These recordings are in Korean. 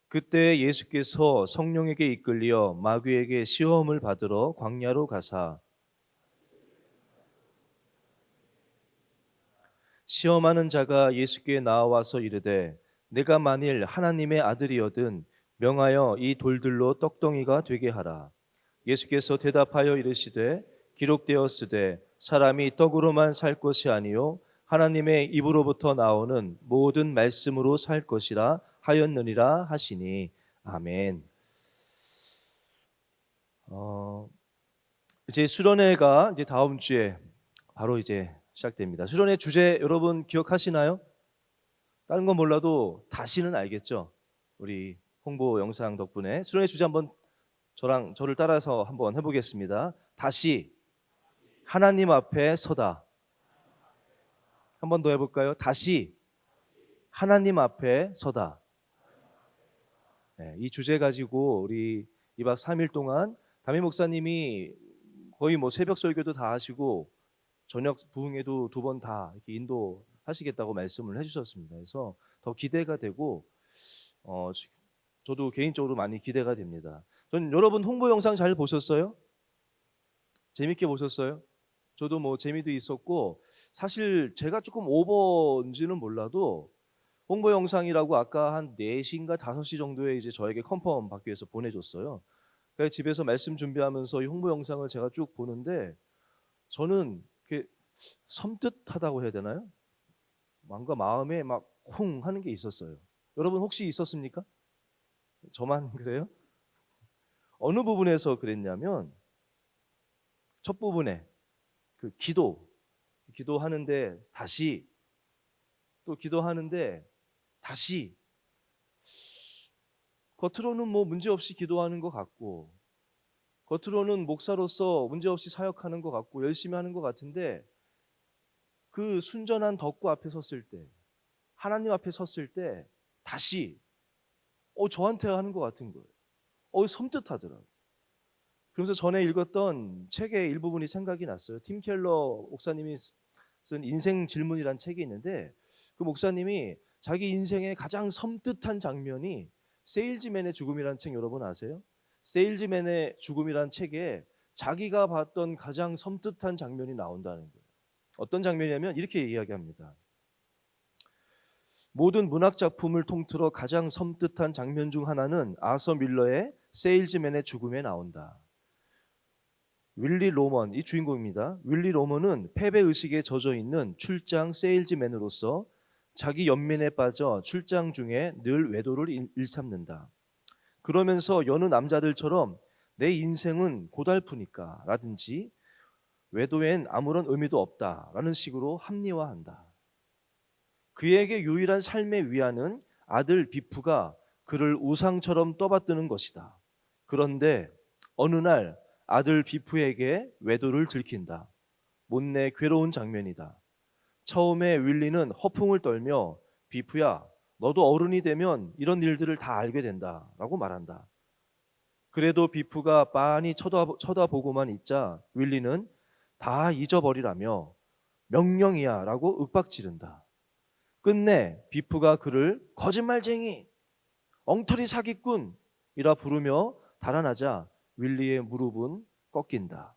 그때 예수께서 성령에게 이끌려 마귀에게 시험을 받으러 광야로 가사 시험하는 자가 예수께 나와서 이르되 내가 만일 하나님의 아들이거든 명하여 이 돌들로 떡덩이가 되게 하라. 예수께서 대답하여 이르시되 기록되었으되 사람이 떡으로만 살 것이 아니요 하나님의 입으로부터 나오는 모든 말씀으로 살 것이라 하였느니라 하시니 아멘. 어, 이제 수련회가 이제 다음 주에 바로 이제 시작됩니다. 수련회 주제 여러분 기억하시나요? 다른 건 몰라도 다시는 알겠죠? 우리 홍보 영상 덕분에 수련회 주제 한번 저를 따라서 한번 해보겠습니다. 다시 하나님 앞에 서다. 한 번 더 해볼까요? 다시 하나님 앞에 서다. 네, 이 주제 가지고 우리 2박 3일 동안 담임 목사님이 거의 뭐 새벽 설교도 다 하시고 저녁 부흥회도 2번 다 이렇게 인도하시겠다고 말씀을 해주셨습니다. 그래서 더 기대가 되고 어, 저도 개인적으로 많이 기대가 됩니다. 전 여러분 홍보 영상 잘 보셨어요? 재밌게 보셨어요? 저도 뭐 재미도 있었고 사실 제가 조금 오버인지는 몰라도 홍보 영상이라고 아까 한 4시인가 5시 정도에 이제 저에게 컨펌 받기 위해서 보내줬어요. 그래서 집에서 말씀 준비하면서 이 홍보 영상을 제가 쭉 보는데 저는 이렇게 섬뜩하다고 해야 되나요? 뭔가 마음에 막 쿵 하는 게 있었어요. 여러분 혹시 있었습니까? 저만 그래요? 어느 부분에서 그랬냐면 첫 부분에 그 기도하는데 다시 또 기도하는데 다시 겉으로는 뭐 문제 없이 기도하는 것 같고 겉으로는 목사로서 문제 없이 사역하는 것 같고 열심히 하는 것 같은데 그 순전한 덕구 앞에 섰을 때 하나님 앞에 섰을 때 다시 저한테 하는 것 같은 거예요. 섬뜩하더라고요. 그러면서 전에 읽었던 책의 일부분이 생각이 났어요. 팀 켈러 목사님이 쓴 인생 질문이란 책이 있는데 그 목사님이 자기 인생의 가장 섬뜩한 장면이 세일즈맨의 죽음이란 책 여러분 아세요? 세일즈맨의 죽음이란 책에 자기가 봤던 가장 섬뜩한 장면이 나온다는 거예요. 어떤 장면이냐면 이렇게 이야기합니다. 모든 문학 작품을 통틀어 가장 섬뜩한 장면 중 하나는 아서 밀러의 세일즈맨의 죽음에 나온다. 윌리 로먼 이 주인공입니다. 윌리 로먼은 패배 의식에 젖어 있는 출장 세일즈맨으로서 자기 연민에 빠져 출장 중에 늘 외도를 일삼는다. 그러면서 여느 남자들처럼 내 인생은 고달프니까 라든지 외도엔 아무런 의미도 없다라는 식으로 합리화한다. 그에게 유일한 삶의 위안은 아들 비프가 그를 우상처럼 떠받드는 것이다. 그런데 어느 날 아들 비프에게 외도를 들킨다. 못내 괴로운 장면이다. 처음에 윌리는 허풍을 떨며 비프야, 너도 어른이 되면 이런 일들을 다 알게 된다 라고 말한다. 그래도 비프가 빤히 쳐다보고만 있자 윌리는 다 잊어버리라며 명령이야 라고 윽박지른다. 끝내 비프가 그를 거짓말쟁이, 엉터리 사기꾼이라 부르며 달아나자 윌리의 무릎은 꺾인다.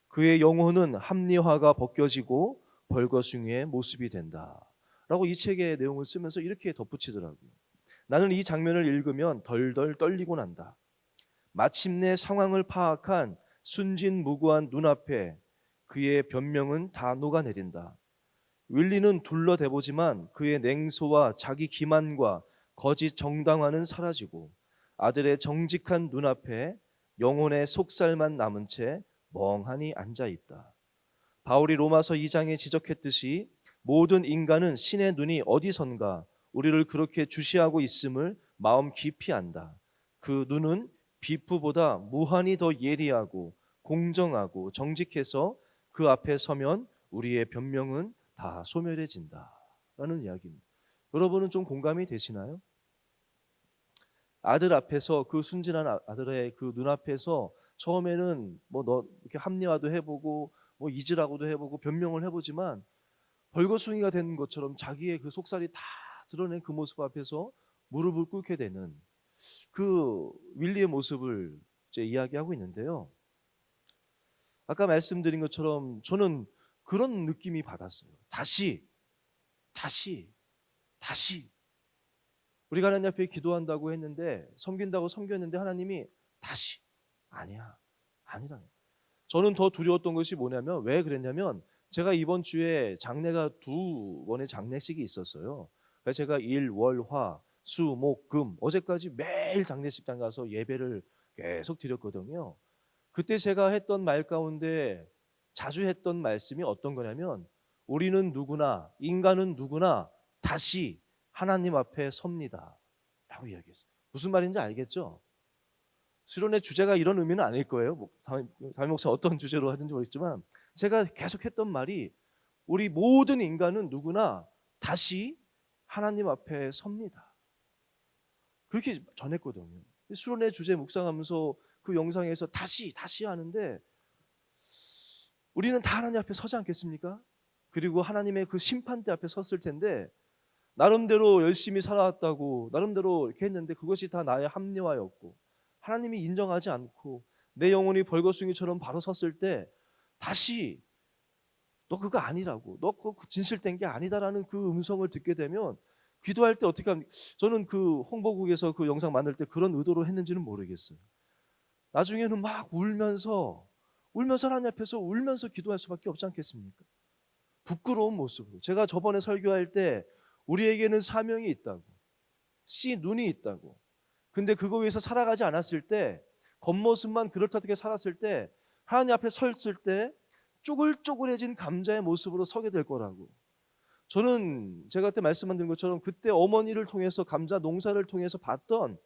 그의 영혼은 합리화가 벗겨지고 벌거숭이의 모습이 된다. 라고 이 책의 내용을 쓰면서 이렇게 덧붙이더라고요. 나는 이 장면을 읽으면 덜덜 떨리고 난다. 마침내 상황을 파악한 순진무구한 눈앞에 그의 변명은 다 녹아내린다. 윌리는 둘러대보지만 그의 냉소와 자기 기만과 거짓 정당화는 사라지고 아들의 정직한 눈앞에 영혼의 속살만 남은 채 멍하니 앉아 있다. 바울이 로마서 2장에 지적했듯이 모든 인간은 신의 눈이 어디선가 우리를 그렇게 주시하고 있음을 마음 깊이 안다. 그 눈은 비프보다 무한히 더 예리하고 공정하고 정직해서 그 앞에 서면 우리의 변명은 다 소멸해진다 라는 이야기입니다. 여러분은 좀 공감이 되시나요? 아들 앞에서 그 순진한 아들의 그 눈앞에서 처음에는 뭐 너 이렇게 합리화도 해보고 뭐 잊으라고도 해보고 변명을 해보지만 벌거숭이가 된 것처럼 자기의 그 속살이 다 드러낸 그 모습 앞에서 무릎을 꿇게 되는 그 윌리의 모습을 이제 이야기하고 있는데요. 아까 말씀드린 것처럼 저는 그런 느낌이 받았어요. 다시, 다시, 다시. 우리가 하나님 앞에 기도한다고 했는데, 섬긴다고 섬겼는데 하나님이 다시, 아니야, 아니라. 저는 더 두려웠던 것이 뭐냐면, 왜 그랬냐면 제가 이번 주에 장례가 두 번의 장례식이 있었어요. 그래서 제가 일, 월, 화, 수, 목, 금 어제까지 매일 장례식장 가서 예배를 계속 드렸거든요. 그때 제가 했던 말 가운데 자주 했던 말씀이 어떤 거냐면, 우리는 누구나, 인간은 누구나 다시 하나님 앞에 섭니다 라고 이야기했어요. 무슨 말인지 알겠죠? 수련의 주제가 이런 의미는 아닐 거예요. 담임 목사 어떤 주제로 하든지 모르겠지만, 제가 계속 했던 말이 우리 모든 인간은 누구나 다시 하나님 앞에 섭니다, 그렇게 전했거든요. 수련의 주제 묵상하면서 그 영상에서 다시 하는데, 우리는 다 하나님 앞에 서지 않겠습니까? 그리고 하나님의 그 심판대 앞에 섰을 텐데, 나름대로 열심히 살아왔다고 나름대로 이렇게 했는데 그것이 다 나의 합리화였고 하나님이 인정하지 않고 내 영혼이 벌거숭이처럼 바로 섰을 때, 다시 너 그거 아니라고, 너 그거 진실된 게 아니다라는 그 음성을 듣게 되면, 기도할 때 어떻게 합니까? 저는 그 홍보국에서 그 영상 만들 때 그런 의도로 했는지는 모르겠어요. 나중에는 막 울면서 하나님 앞에서 울면서 기도할 수밖에 없지 않겠습니까? 부끄러운 모습으로. 제가 저번에 설교할 때 우리에게는 사명이 있다고, 씨 눈이 있다고, 근데 그거 위해서 살아가지 않았을 때, 겉모습만 그렇다게 살았을 때, 하나님 앞에 섰을 때 쪼글쪼글해진 감자의 모습으로 서게 될 거라고. 저는 제가 그때 말씀드린 것처럼 그때 어머니를 통해서 감자 농사를 통해서 봤던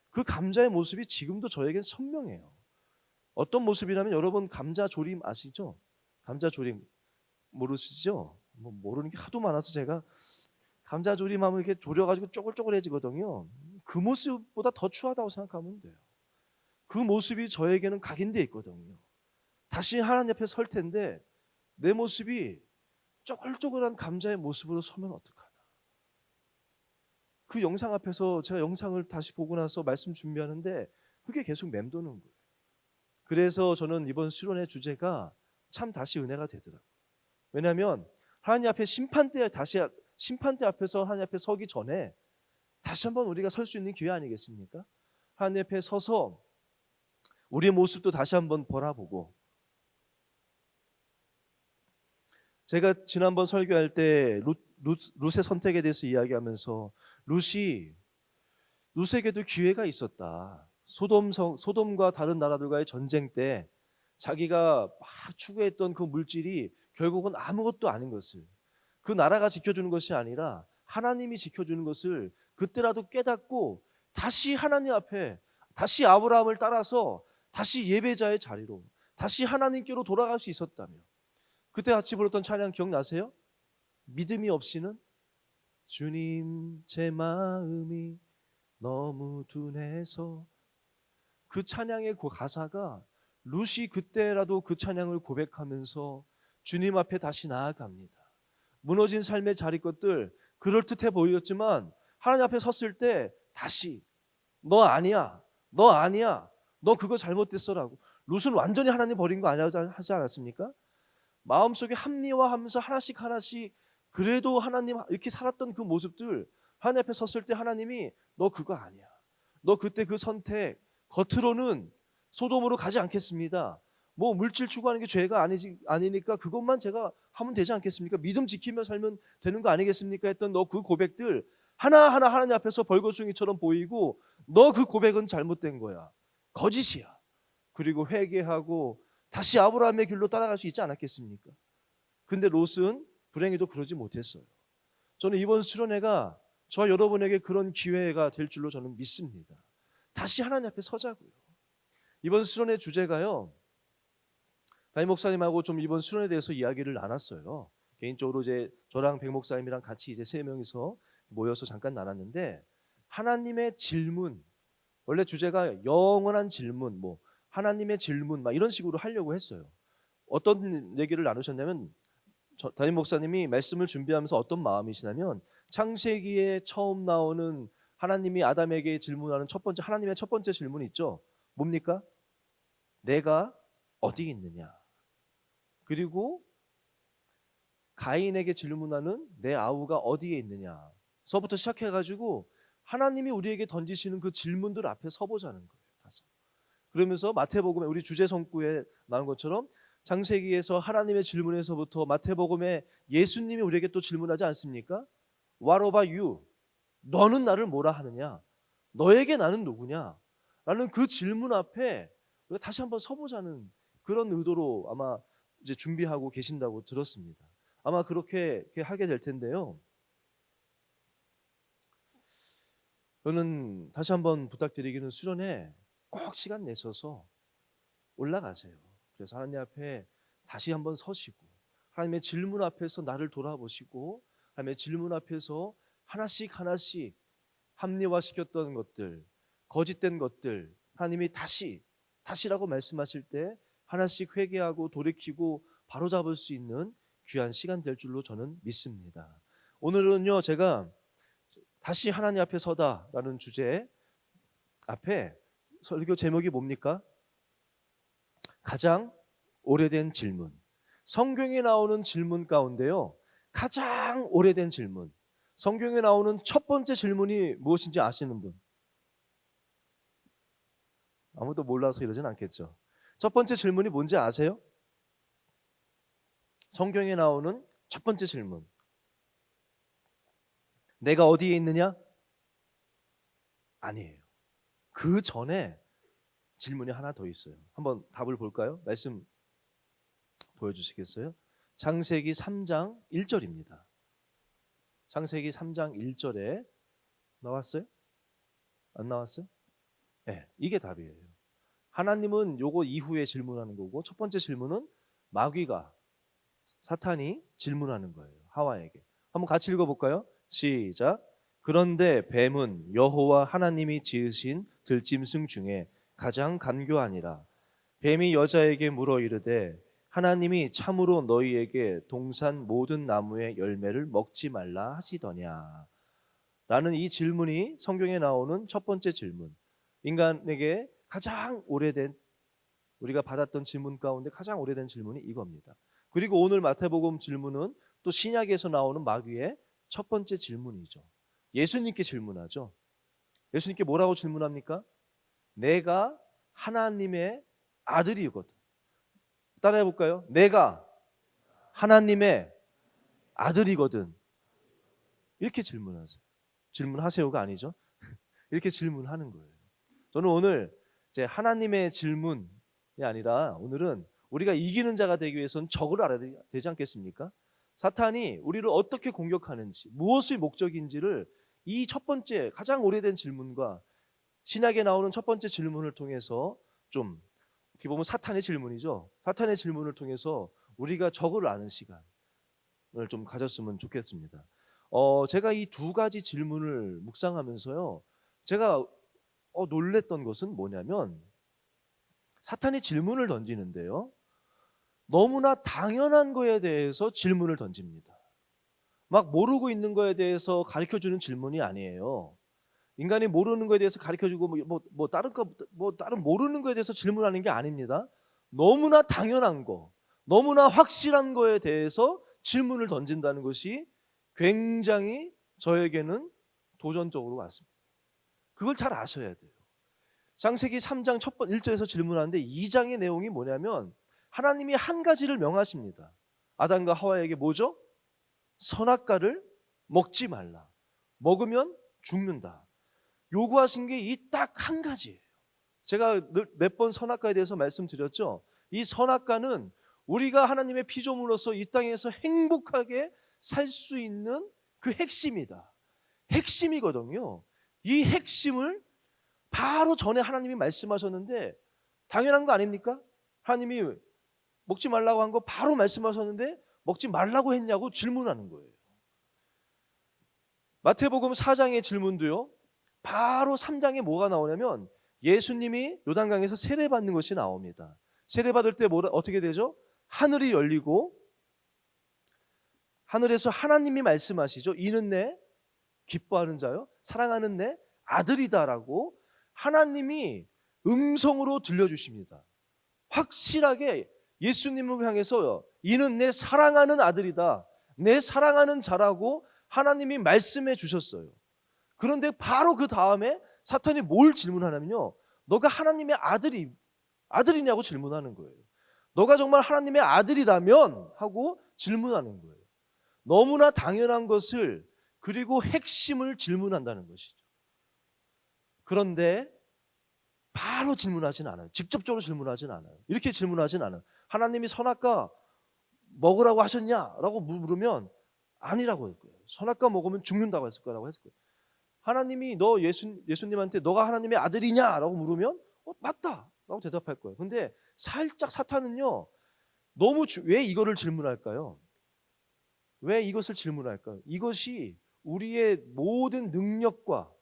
그 감자의 모습이 지금도 저에겐 선명해요. 어떤 모습이라면, 여러분 감자 조림 아시죠? 감자 조림 모르시죠? 뭐 모르는 게 하도 많아서 제가, 감자 조림하면 이렇게 졸여가지고 쪼글쪼글해지거든요. 그 모습보다 더 추하다고 생각하면 돼요. 그 모습이 저에게는 각인되어 있거든요. 다시 하나님 앞에 설 텐데 내 모습이 쪼글쪼글한 감자의 모습으로 서면 어떡하나. 그 영상 앞에서 제가 영상을 다시 보고 나서 말씀 준비하는데 그게 계속 맴도는 거예요. 그래서 저는 이번 수련의 주제가 참 다시 은혜가 되더라고요. 왜냐하면 하나님 앞에 심판대 앞에서 하나님 앞에 서기 전에 다시 한번 우리가 설 수 있는 기회 아니겠습니까? 하나님 앞에 서서 우리의 모습도 다시 한번 바라보고, 제가 지난번 설교할 때 룻의 선택에 대해서 이야기하면서 룻에게도 기회가 있었다. 소돔과 다른 나라들과의 전쟁 때 자기가 막 추구했던 그 물질이 결국은 아무것도 아닌 것을, 그 나라가 지켜주는 것이 아니라 하나님이 지켜주는 것을 그때라도 깨닫고 다시 하나님 앞에, 다시 아브라함을 따라서 다시 예배자의 자리로, 다시 하나님께로 돌아갈 수 있었다며. 그때 같이 불렀던 찬양 기억나세요? 믿음이 없이는 주님 제 마음이 너무 둔해서. 그 찬양의 그 가사가, 룻이 그때라도 그 찬양을 고백하면서 주님 앞에 다시 나아갑니다. 무너진 삶의 자리 것들 그럴듯해 보였지만 하나님 앞에 섰을 때 다시 너 아니야, 너 아니야, 너 그거 잘못됐어라고. 룻은 완전히 하나님 버린 거 아니라고 하지 않았습니까? 마음속에 합리화하면서 하나씩 그래도 하나님 이렇게 살았던 그 모습들, 하나님 앞에 섰을 때 하나님이 너 그거 아니야, 너 그때 그 선택 겉으로는 소돔으로 가지 않겠습니다, 뭐 물질 추구하는 게 죄가 아니니까 그것만 제가 하면 되지 않겠습니까? 믿음 지키며 살면 되는 거 아니겠습니까? 했던 너 그 고백들 하나하나 하나님 앞에서 벌거숭이처럼 보이고, 너 그 고백은 잘못된 거야, 거짓이야. 그리고 회개하고 다시 아브라함의 길로 따라갈 수 있지 않았겠습니까? 근데 롯은 불행히도 그러지 못했어요. 저는 이번 수련회가 저와 여러분에게 그런 기회가 될 줄로 저는 믿습니다. 다시 하나님 앞에 서자고요. 이번 수련회 주제가요, 담임 목사님하고 좀 이번 수련에 대해서 이야기를 나눴어요. 개인적으로 이제 저랑 백 목사님이랑 같이 이제 세 명이서 모여서 잠깐 나눴는데, 하나님의 질문, 원래 주제가 영원한 질문, 뭐 하나님의 질문 막 이런 식으로 하려고 했어요. 어떤 얘기를 나누셨냐면, 담임 목사님이 말씀을 준비하면서 어떤 마음이시냐면, 창세기에 처음 나오는 하나님이 아담에게 질문하는 하나님의 첫 번째 질문이 있죠. 뭡니까? 내가 어디 있느냐? 그리고 가인에게 질문하는 내 아우가 어디에 있느냐? 서부터 시작해가지고 하나님이 우리에게 던지시는 그 질문들 앞에 서보자는 거예요. 다시. 그러면서 마태복음에 우리 주제 성구에 나온 것처럼 창세기에서 하나님의 질문에서부터 마태복음에 예수님이 우리에게 또 질문하지 않습니까? What about you? 너는 나를 뭐라 하느냐? 너에게 나는 누구냐? 라는 그 질문 앞에 우리가 다시 한번 서보자는 그런 의도로 아마 이제 준비하고 계신다고 들었습니다. 아마 그렇게 하게 될 텐데요. 저는 다시 한번 부탁드리기는 수련회 꼭 시간 내셔서 올라가세요. 그래서 하나님 앞에 다시 한번 서시고 하나님의 질문 앞에서 나를 돌아보시고 하나님의 질문 앞에서 하나씩 합리화시켰던 것들, 거짓된 것들 하나님이 다시라고 말씀하실 때 하나씩 회개하고 돌이키고 바로잡을 수 있는 귀한 시간 될 줄로 저는 믿습니다. 오늘은요, 제가 다시 하나님 앞에 서다라는 주제 앞에 설교 제목이 뭡니까? 가장 오래된 질문. 성경에 나오는 질문 가운데요, 가장 오래된 질문, 성경에 나오는 첫 번째 질문이 무엇인지 아시는 분? 아무도 몰라서 이러진 않겠죠. 첫 번째 질문이 뭔지 아세요? 성경에 나오는 첫 번째 질문. 내가 어디에 있느냐? 아니에요. 그 전에 질문이 하나 더 있어요. 한번 답을 볼까요? 말씀 보여주시겠어요? 창세기 3장 1절입니다. 창세기 3장 1절에 나왔어요? 안 나왔어요? 네, 이게 답이에요. 하나님은 요거 이후에 질문하는 거고, 첫 번째 질문은 마귀가, 사탄이 질문하는 거예요. 하와에게. 한번 같이 읽어볼까요? 시작. 그런데 뱀은 여호와 하나님이 지으신 들짐승 중에 가장 간교하니라. 뱀이 여자에게 물어 이르되 하나님이 참으로 너희에게 동산 모든 나무의 열매를 먹지 말라 하시더냐? 라는 이 질문이 성경에 나오는 첫 번째 질문. 인간에게 가장 오래된, 우리가 받았던 질문 가운데 가장 오래된 질문이 이겁니다. 그리고 오늘 마태복음 질문은 또 신약에서 나오는 마귀의 첫 번째 질문이죠. 예수님께 질문하죠. 예수님께 뭐라고 질문합니까? 내가 하나님의 아들이거든. 따라해 볼까요? 내가 하나님의 아들이거든. 이렇게 질문하세요가 아니죠. 이렇게 질문하는 거예요. 저는 오늘 이제 하나님의 질문이 아니라 오늘은 우리가 이기는 자가 되기 위해서는 적을 알아야 되지 않겠습니까? 사탄이 우리를 어떻게 공격하는지, 무엇이 목적인지를 이 첫 번째 가장 오래된 질문과 신약에 나오는 첫 번째 질문을 통해서 좀, 어떻게 보면 사탄의 질문이죠. 사탄의 질문을 통해서 우리가 적을 아는 시간을 좀 가졌으면 좋겠습니다. 제가 이 두 가지 질문을 묵상하면서요, 제가 놀랬던 것은 뭐냐면 사탄이 질문을 던지는데요, 너무나 당연한 거에 대해서 질문을 던집니다. 막 모르고 있는 거에 대해서 가르쳐주는 질문이 아니에요. 인간이 모르는 거에 대해서 가르쳐주고 다른 모르는 거에 대해서 질문하는 게 아닙니다. 너무나 당연한 거, 너무나 확실한 거에 대해서 질문을 던진다는 것이 굉장히 저에게는 도전적으로 왔습니다. 그걸 잘 아셔야 돼요. 창세기 3장 1절에서 질문하는데 2장의 내용이 뭐냐면 하나님이 한 가지를 명하십니다. 아담과 하와에게 뭐죠? 선악과를 먹지 말라. 먹으면 죽는다. 요구하신 게 이 딱 한 가지예요. 제가 몇 번 선악과에 대해서 말씀드렸죠. 이 선악과는 우리가 하나님의 피조물로서 이 땅에서 행복하게 살 수 있는 그 핵심이다. 핵심이거든요. 이 핵심을 바로 전에 하나님이 말씀하셨는데 당연한 거 아닙니까? 하나님이 먹지 말라고 한 거 바로 말씀하셨는데 먹지 말라고 했냐고 질문하는 거예요. 마태복음 4장의 질문도요, 바로 3장에 뭐가 나오냐면 예수님이 요단강에서 세례받는 것이 나옵니다. 세례받을 때 어떻게 되죠? 하늘이 열리고 하늘에서 하나님이 말씀하시죠. 이는 내 기뻐하는 자요, 사랑하는 내 아들이다라고 하나님이 음성으로 들려주십니다. 확실하게 예수님을 향해서 이는 내 사랑하는 아들이다, 내 사랑하는 자라고 하나님이 말씀해 주셨어요. 그런데 바로 그 다음에 사탄이 뭘 질문하냐면요, 너가 하나님의 아들이냐고 질문하는 거예요. 너가 정말 하나님의 아들이라면 하고 질문하는 거예요. 너무나 당연한 것을, 그리고 핵심을 질문한다는 것이죠. 그런데 바로 질문하진 않아요. 직접적으로 질문하진 않아요. 이렇게 질문하진 않아요. 하나님이 선악과 먹으라고 하셨냐라고 물으면 아니라고 할 거예요. 선악과 먹으면 죽는다고 했을 거라고 했을 거예요. 하나님이 너 예수님한테 너가 하나님의 아들이냐라고 물으면 맞다 라고 대답할 거예요. 근데 살짝 사탄은요, 왜 이거를 질문할까요? 왜 이것을 질문할까요? 이것이 우리의 모든 능력과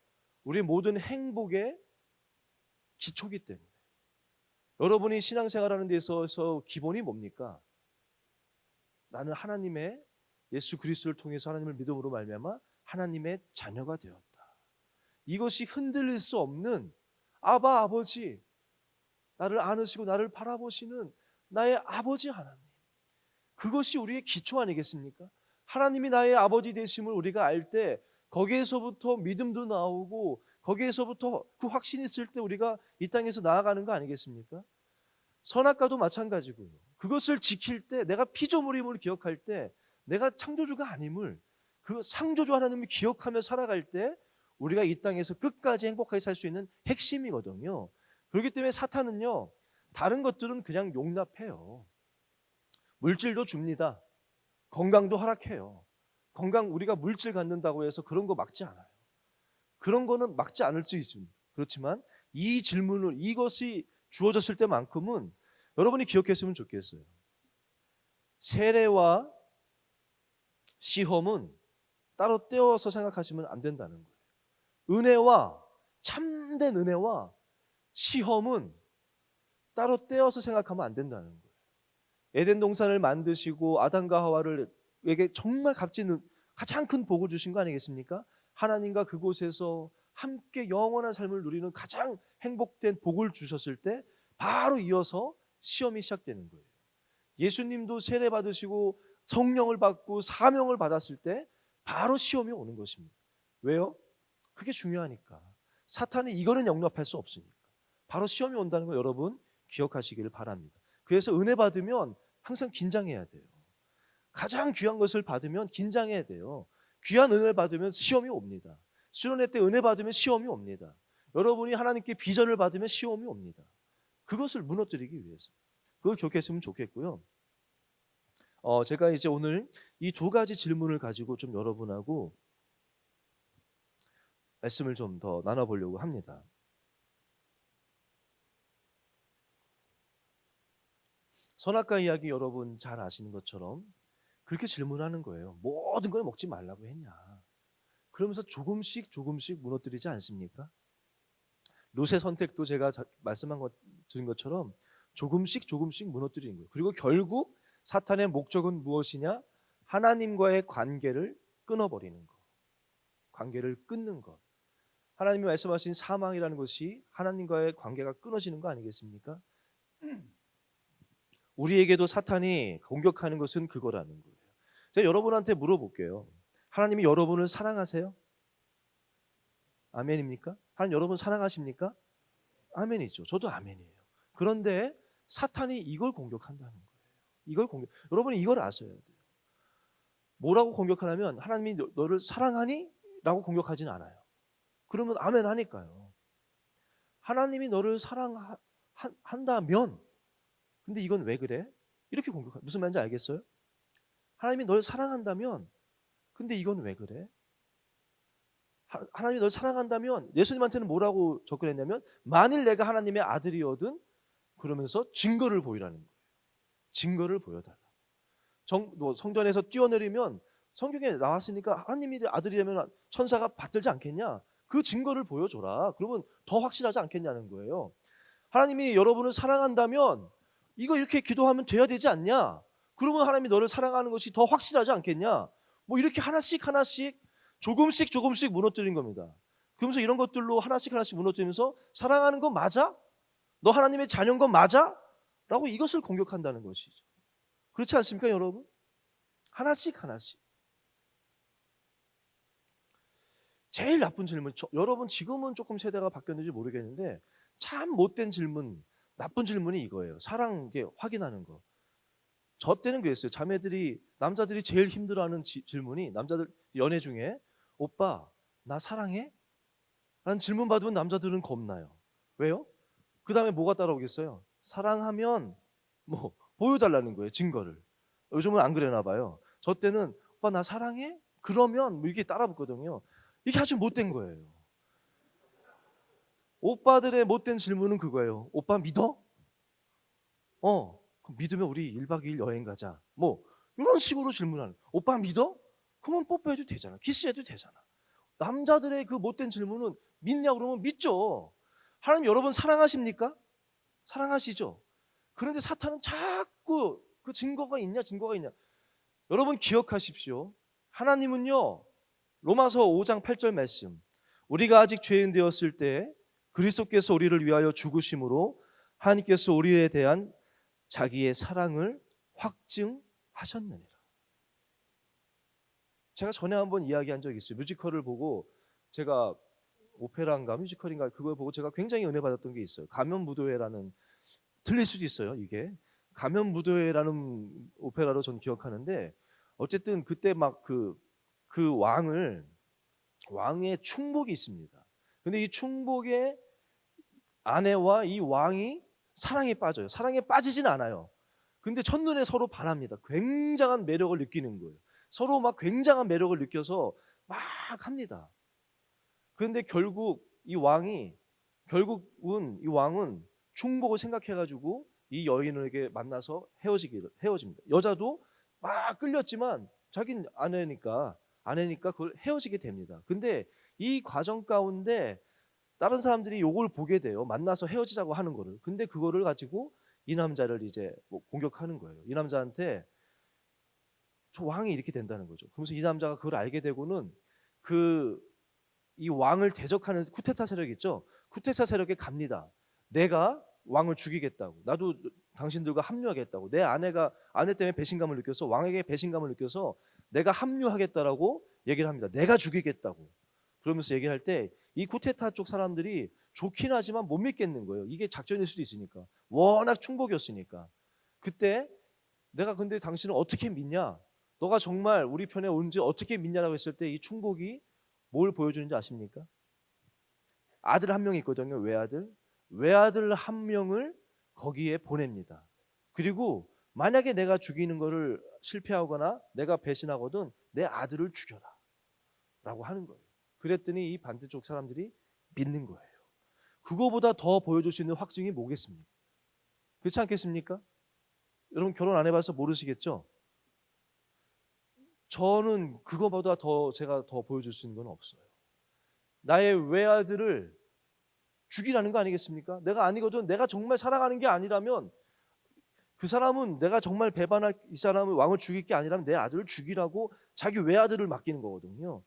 우리의 모든 행복의 기초기 때문에. 여러분이 신앙생활하는 데 있어서 기본이 뭡니까? 나는 하나님의 예수 그리스도를 통해서 하나님을 믿음으로 말미암아 하나님의 자녀가 되었다. 이것이 흔들릴 수 없는 아바 아버지, 나를 안으시고 나를 바라보시는 나의 아버지 하나님, 그것이 우리의 기초 아니겠습니까? 하나님이 나의 아버지 되심을 우리가 알 때 거기에서부터 믿음도 나오고 거기에서부터 그 확신이 있을 때 우리가 이 땅에서 나아가는 거 아니겠습니까? 선악과도 마찬가지고요. 그것을 지킬 때, 내가 피조물임을 기억할 때, 내가 창조주가 아님을, 그 창조주 하나님을 기억하며 살아갈 때 우리가 이 땅에서 끝까지 행복하게 살 수 있는 핵심이거든요. 그렇기 때문에 사탄은요, 다른 것들은 그냥 용납해요. 물질도 줍니다. 건강도 허락해요. 건강, 우리가 물질 갖는다고 해서 그런 거 막지 않아요. 그런 거는 막지 않을 수 있습니다. 그렇지만 이 질문을, 이것이 주어졌을 때만큼은 여러분이 기억했으면 좋겠어요. 세례와 시험은 따로 떼어서 생각하시면 안 된다는 거예요. 은혜와, 참된 은혜와 시험은 따로 떼어서 생각하면 안 된다는 거예요. 에덴 동산을 만드시고 아담과 하와에게 정말 값진, 가장 큰 복을 주신 거 아니겠습니까? 하나님과 그곳에서 함께 영원한 삶을 누리는 가장 행복된 복을 주셨을 때 바로 이어서 시험이 시작되는 거예요. 예수님도 세례 받으시고 성령을 받고 사명을 받았을 때 바로 시험이 오는 것입니다. 왜요? 그게 중요하니까. 사탄이 이거는 용납할 수 없으니까. 바로 시험이 온다는 거 여러분 기억하시기를 바랍니다. 그래서 은혜 받으면 항상 긴장해야 돼요. 가장 귀한 것을 받으면 긴장해야 돼요. 귀한 은혜를 받으면 시험이 옵니다. 수련회 때 은혜 받으면 시험이 옵니다. 여러분이 하나님께 비전을 받으면 시험이 옵니다. 그것을 무너뜨리기 위해서. 그걸 기억했으면 좋겠고요. 제가 이제 오늘 이 두 가지 질문을 가지고 좀 여러분하고 말씀을 좀 더 나눠보려고 합니다. 선악과 이야기 여러분 잘 아시는 것처럼 그렇게 질문하는 거예요. 모든 걸 먹지 말라고 했냐? 그러면서 조금씩 무너뜨리지 않습니까? 롯의 선택도 제가 드린 것처럼 조금씩 무너뜨리는 거예요. 그리고 결국 사탄의 목적은 무엇이냐? 하나님과의 관계를 끊어버리는 것. 관계를 끊는 것. 하나님이 말씀하신 사망이라는 것이 하나님과의 관계가 끊어지는 거 아니겠습니까? 우리에게도 사탄이 공격하는 것은 그거라는 거예요. 제가 여러분한테 물어볼게요. 하나님이 여러분을 사랑하세요? 아멘입니까? 하나님 여러분 사랑하십니까? 아멘이죠. 저도 아멘이에요. 그런데 사탄이 이걸 공격한다는 거예요. 여러분이 이걸 아셔야 돼요. 뭐라고 공격하냐면 하나님이 너를 사랑하니? 라고 공격하지는 않아요. 그러면 아멘 하니까요. 하나님이 너를 사랑한다면, 근데 이건 왜 그래? 이렇게 공격해요. 무슨 말인지 알겠어요? 하나님이 너를 사랑한다면, 근데 이건 왜 그래? 하나님이 너를 사랑한다면 예수님한테는 뭐라고 접근했냐면 만일 내가 하나님의 아들이거든 그러면서 증거를 보이라는 거예요. 증거를 보여달라. 성전에서 뛰어내리면 성경에 나왔으니까 하나님이 아들이라면 천사가 받들지 않겠냐? 그 증거를 보여줘라. 그러면 더 확실하지 않겠냐는 거예요. 하나님이 여러분을 사랑한다면 이거 이렇게 기도하면 돼야 되지 않냐? 그러면 하나님이 너를 사랑하는 것이 더 확실하지 않겠냐? 뭐 이렇게 하나씩 조금씩 무너뜨린 겁니다. 그러면서 이런 것들로 하나씩 하나씩 무너뜨리면서 사랑하는 거 맞아? 너 하나님의 자녀인 거 맞아? 라고 이것을 공격한다는 것이죠. 그렇지 않습니까, 여러분? 하나씩 하나씩. 제일 나쁜 질문, 여러분 지금은 조금 세대가 바뀌었는지 모르겠는데 참 못된 질문, 나쁜 질문이 이거예요. 사랑 게 확인하는 거. 저 때는 그랬어요. 남자들이 제일 힘들어하는 질문이, 남자들 연애 중에 오빠 나 사랑해? 라는 질문 받으면 남자들은 겁나요. 왜요? 그 다음에 뭐가 따라오겠어요? 사랑하면 뭐 보여달라는 거예요, 증거를. 요즘은 안 그러나 봐요. 저 때는 오빠 나 사랑해? 그러면 뭐 이렇게 따라붙거든요. 이게 아주 못된 거예요. 오빠들의 못된 질문은 그거예요. 오빠 믿어? 그럼 믿으면 우리 1박 2일 여행 가자. 뭐 이런 식으로 질문하는. 오빠 믿어? 그러면 뽀뽀해도 되잖아. 키스해도 되잖아. 남자들의 그 못된 질문은 믿냐 그러면 믿죠. 하나님 여러분 사랑하십니까? 사랑하시죠. 그런데 사탄은 자꾸 그 증거가 있냐 증거가 있냐. 여러분 기억하십시오. 하나님은요, 로마서 5장 8절 말씀, 우리가 아직 죄인 되었을 때 그리스도께서 우리를 위하여 죽으심으로 하나님께서 우리에 대한 자기의 사랑을 확증하셨느니라. 제가 전에 한번 이야기한 적이 있어요. 뮤지컬을 보고, 제가 오페라인가 뮤지컬인가 그걸 보고 제가 굉장히 은혜 받았던 게 있어요. 가면무도회라는, 틀릴 수도 있어요 이게, 가면무도회라는 오페라로 전 기억하는데, 어쨌든 그때 막 그 왕의 충복이 있습니다. 근데 이 충복의 아내와 이 왕이 사랑에 빠져요. 사랑에 빠지진 않아요. 근데 첫눈에 서로 반합니다. 굉장한 매력을 느끼는 거예요. 서로 막 굉장한 매력을 느껴서 막 합니다. 그런데 결국은 이 왕은 충복을 생각해가지고 이 여인에게 만나서 헤어집니다. 여자도 막 끌렸지만 자기는 아내니까 그걸 헤어지게 됩니다. 근데 이 과정 가운데 다른 사람들이 요걸 보게 돼요. 만나서 헤어지자고 하는 거를. 근데 그거를 가지고 이 남자를 이제 뭐 공격하는 거예요. 이 남자한테 저 왕이 이렇게 된다는 거죠. 그러면서 이 남자가 그걸 알게 되고는 이 왕을 대적하는 쿠데타 세력 있죠. 쿠데타 세력에 갑니다. 내가 왕을 죽이겠다고. 나도 당신들과 합류하겠다고. 내 아내 때문에 배신감을 느껴서, 왕에게 배신감을 느껴서 내가 합류하겠다라고 얘기를 합니다. 내가 죽이겠다고. 그러면서 얘기할 때 이 쿠데타 쪽 사람들이 좋긴 하지만 못 믿겠는 거예요. 이게 작전일 수도 있으니까. 워낙 충복이었으니까. 그때 내가 근데 당신을 어떻게 믿냐? 너가 정말 우리 편에 온지 어떻게 믿냐라고 했을 때 이 충복이 뭘 보여주는지 아십니까? 아들 한 명이 있거든요. 외아들 한 명을 거기에 보냅니다. 그리고 만약에 내가 죽이는 거를 실패하거나 내가 배신하거든 내 아들을 죽여라 라고 하는 거예요. 그랬더니 이 반대쪽 사람들이 믿는 거예요. 그거보다 더 보여줄 수 있는 확증이 뭐겠습니까? 그렇지 않겠습니까? 여러분 결혼 안 해봐서 모르시겠죠? 저는 그거보다 제가 더 보여줄 수 있는 건 없어요. 나의 외아들을 죽이라는 거 아니겠습니까? 내가 아니거든. 내가 정말 사랑하는 게 아니라면, 그 사람은 내가 정말 배반할, 이 사람을 왕을 죽일 게 아니라면 내 아들을 죽이라고 자기 외아들을 맡기는 거거든요.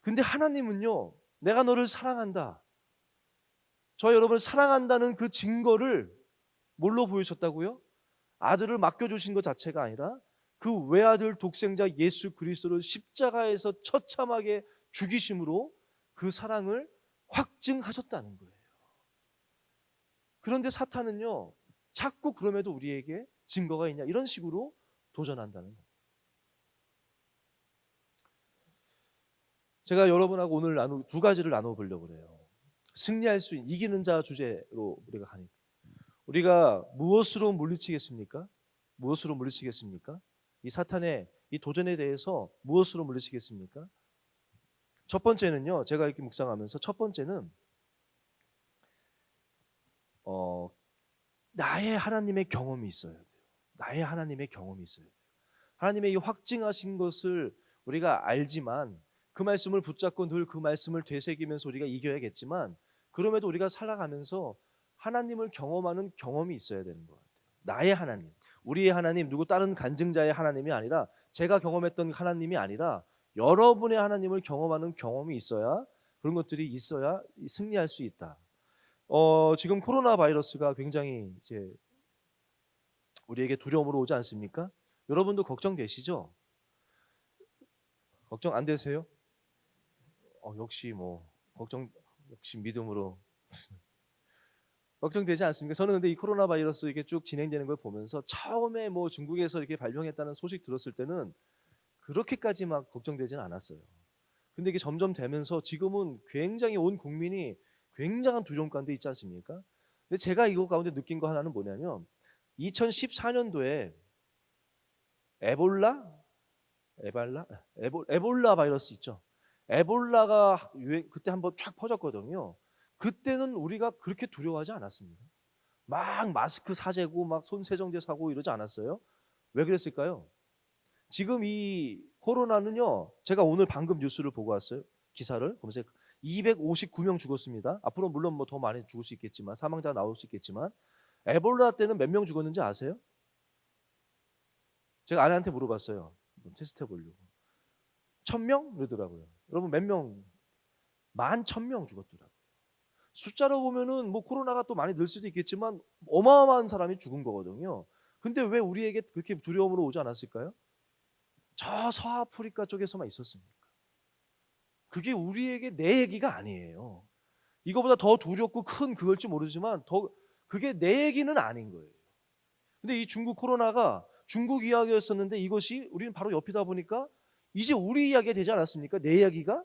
근데 하나님은요, 내가 너를 사랑한다, 저 여러분을 사랑한다는 그 증거를 뭘로 보여주셨다고요? 아들을 맡겨주신 것 자체가 아니라 그 외아들 독생자 예수 그리스도를 십자가에서 처참하게 죽이심으로 그 사랑을 확증하셨다는 거예요. 그런데 사탄은요, 자꾸 그럼에도 우리에게 증거가 있냐 이런 식으로 도전한다는 거예요. 제가 여러분하고 오늘 두 가지를 나눠보려고 그래요. 승리할 수 있는, 이기는 자 주제로 우리가 가니까, 우리가 무엇으로 물리치겠습니까? 무엇으로 물리치겠습니까? 이 사탄의 이 도전에 대해서 무엇으로 물리치겠습니까? 첫 번째는요, 제가 이렇게 묵상하면서 첫 번째는 나의 하나님의 경험이 있어야 돼요. 나의 하나님의 경험이 있어야 돼요. 하나님의 이 확증하신 것을 우리가 알지만 그 말씀을 붙잡고 늘 그 말씀을 되새기면서 우리가 이겨야겠지만, 그럼에도 우리가 살아가면서 하나님을 경험하는 경험이 있어야 되는 것 같아요. 나의 하나님, 우리의 하나님, 누구 다른 간증자의 하나님이 아니라, 제가 경험했던 하나님이 아니라 여러분의 하나님을 경험하는 경험이 있어야 그런 것들이 있어야 승리할 수 있다. 지금 코로나 바이러스가 굉장히 이제 우리에게 두려움으로 오지 않습니까? 여러분도 걱정되시죠? 걱정 안 되세요? 역시 뭐 걱정 역시 믿음으로 걱정되지 않습니까? 저는 근데 이 코로나 바이러스 이게 쭉 진행되는 걸 보면서 처음에 뭐 중국에서 이렇게 발병했다는 소식 들었을 때는 그렇게까지 막 걱정되지는 않았어요. 근데 이게 점점 되면서 지금은 굉장히 온 국민이 굉장한 두려움 가운데 있지 않습니까? 근데 제가 이거 가운데 느낀 거 하나는 뭐냐면 2014년도에 에볼라 에볼라 바이러스 있죠. 에볼라가 그때 한번 쫙 퍼졌거든요. 그때는 우리가 그렇게 두려워하지 않았습니다. 막 마스크 사재고 막 손세정제 사고 이러지 않았어요? 왜 그랬을까요? 지금 이 코로나는요. 제가 오늘 방금 뉴스를 보고 왔어요. 기사를 검색 259명 죽었습니다. 앞으로 물론 뭐 더 많이 죽을 수 있겠지만 사망자 나올 수 있겠지만 에볼라 때는 몇 명 죽었는지 아세요? 제가 아내한테 물어봤어요. 테스트 해보려고. 1,000명? 그러더라고요. 여러분 몇 명? 11,000명 죽었더라고요. 숫자로 보면은 뭐 코로나가 또 많이 늘 수도 있겠지만 어마어마한 사람이 죽은 거거든요. 근데 왜 우리에게 그렇게 두려움으로 오지 않았을까요? 저 서아프리카 쪽에서만 있었습니까? 그게 우리에게 내 얘기가 아니에요. 이거보다 더 두렵고 큰 그걸지 모르지만 그게 내 얘기는 아닌 거예요. 근데 이 중국 코로나가 중국 이야기였었는데 이것이 우리는 바로 옆이다 보니까 이제 우리 이야기가 되지 않았습니까? 내 이야기가?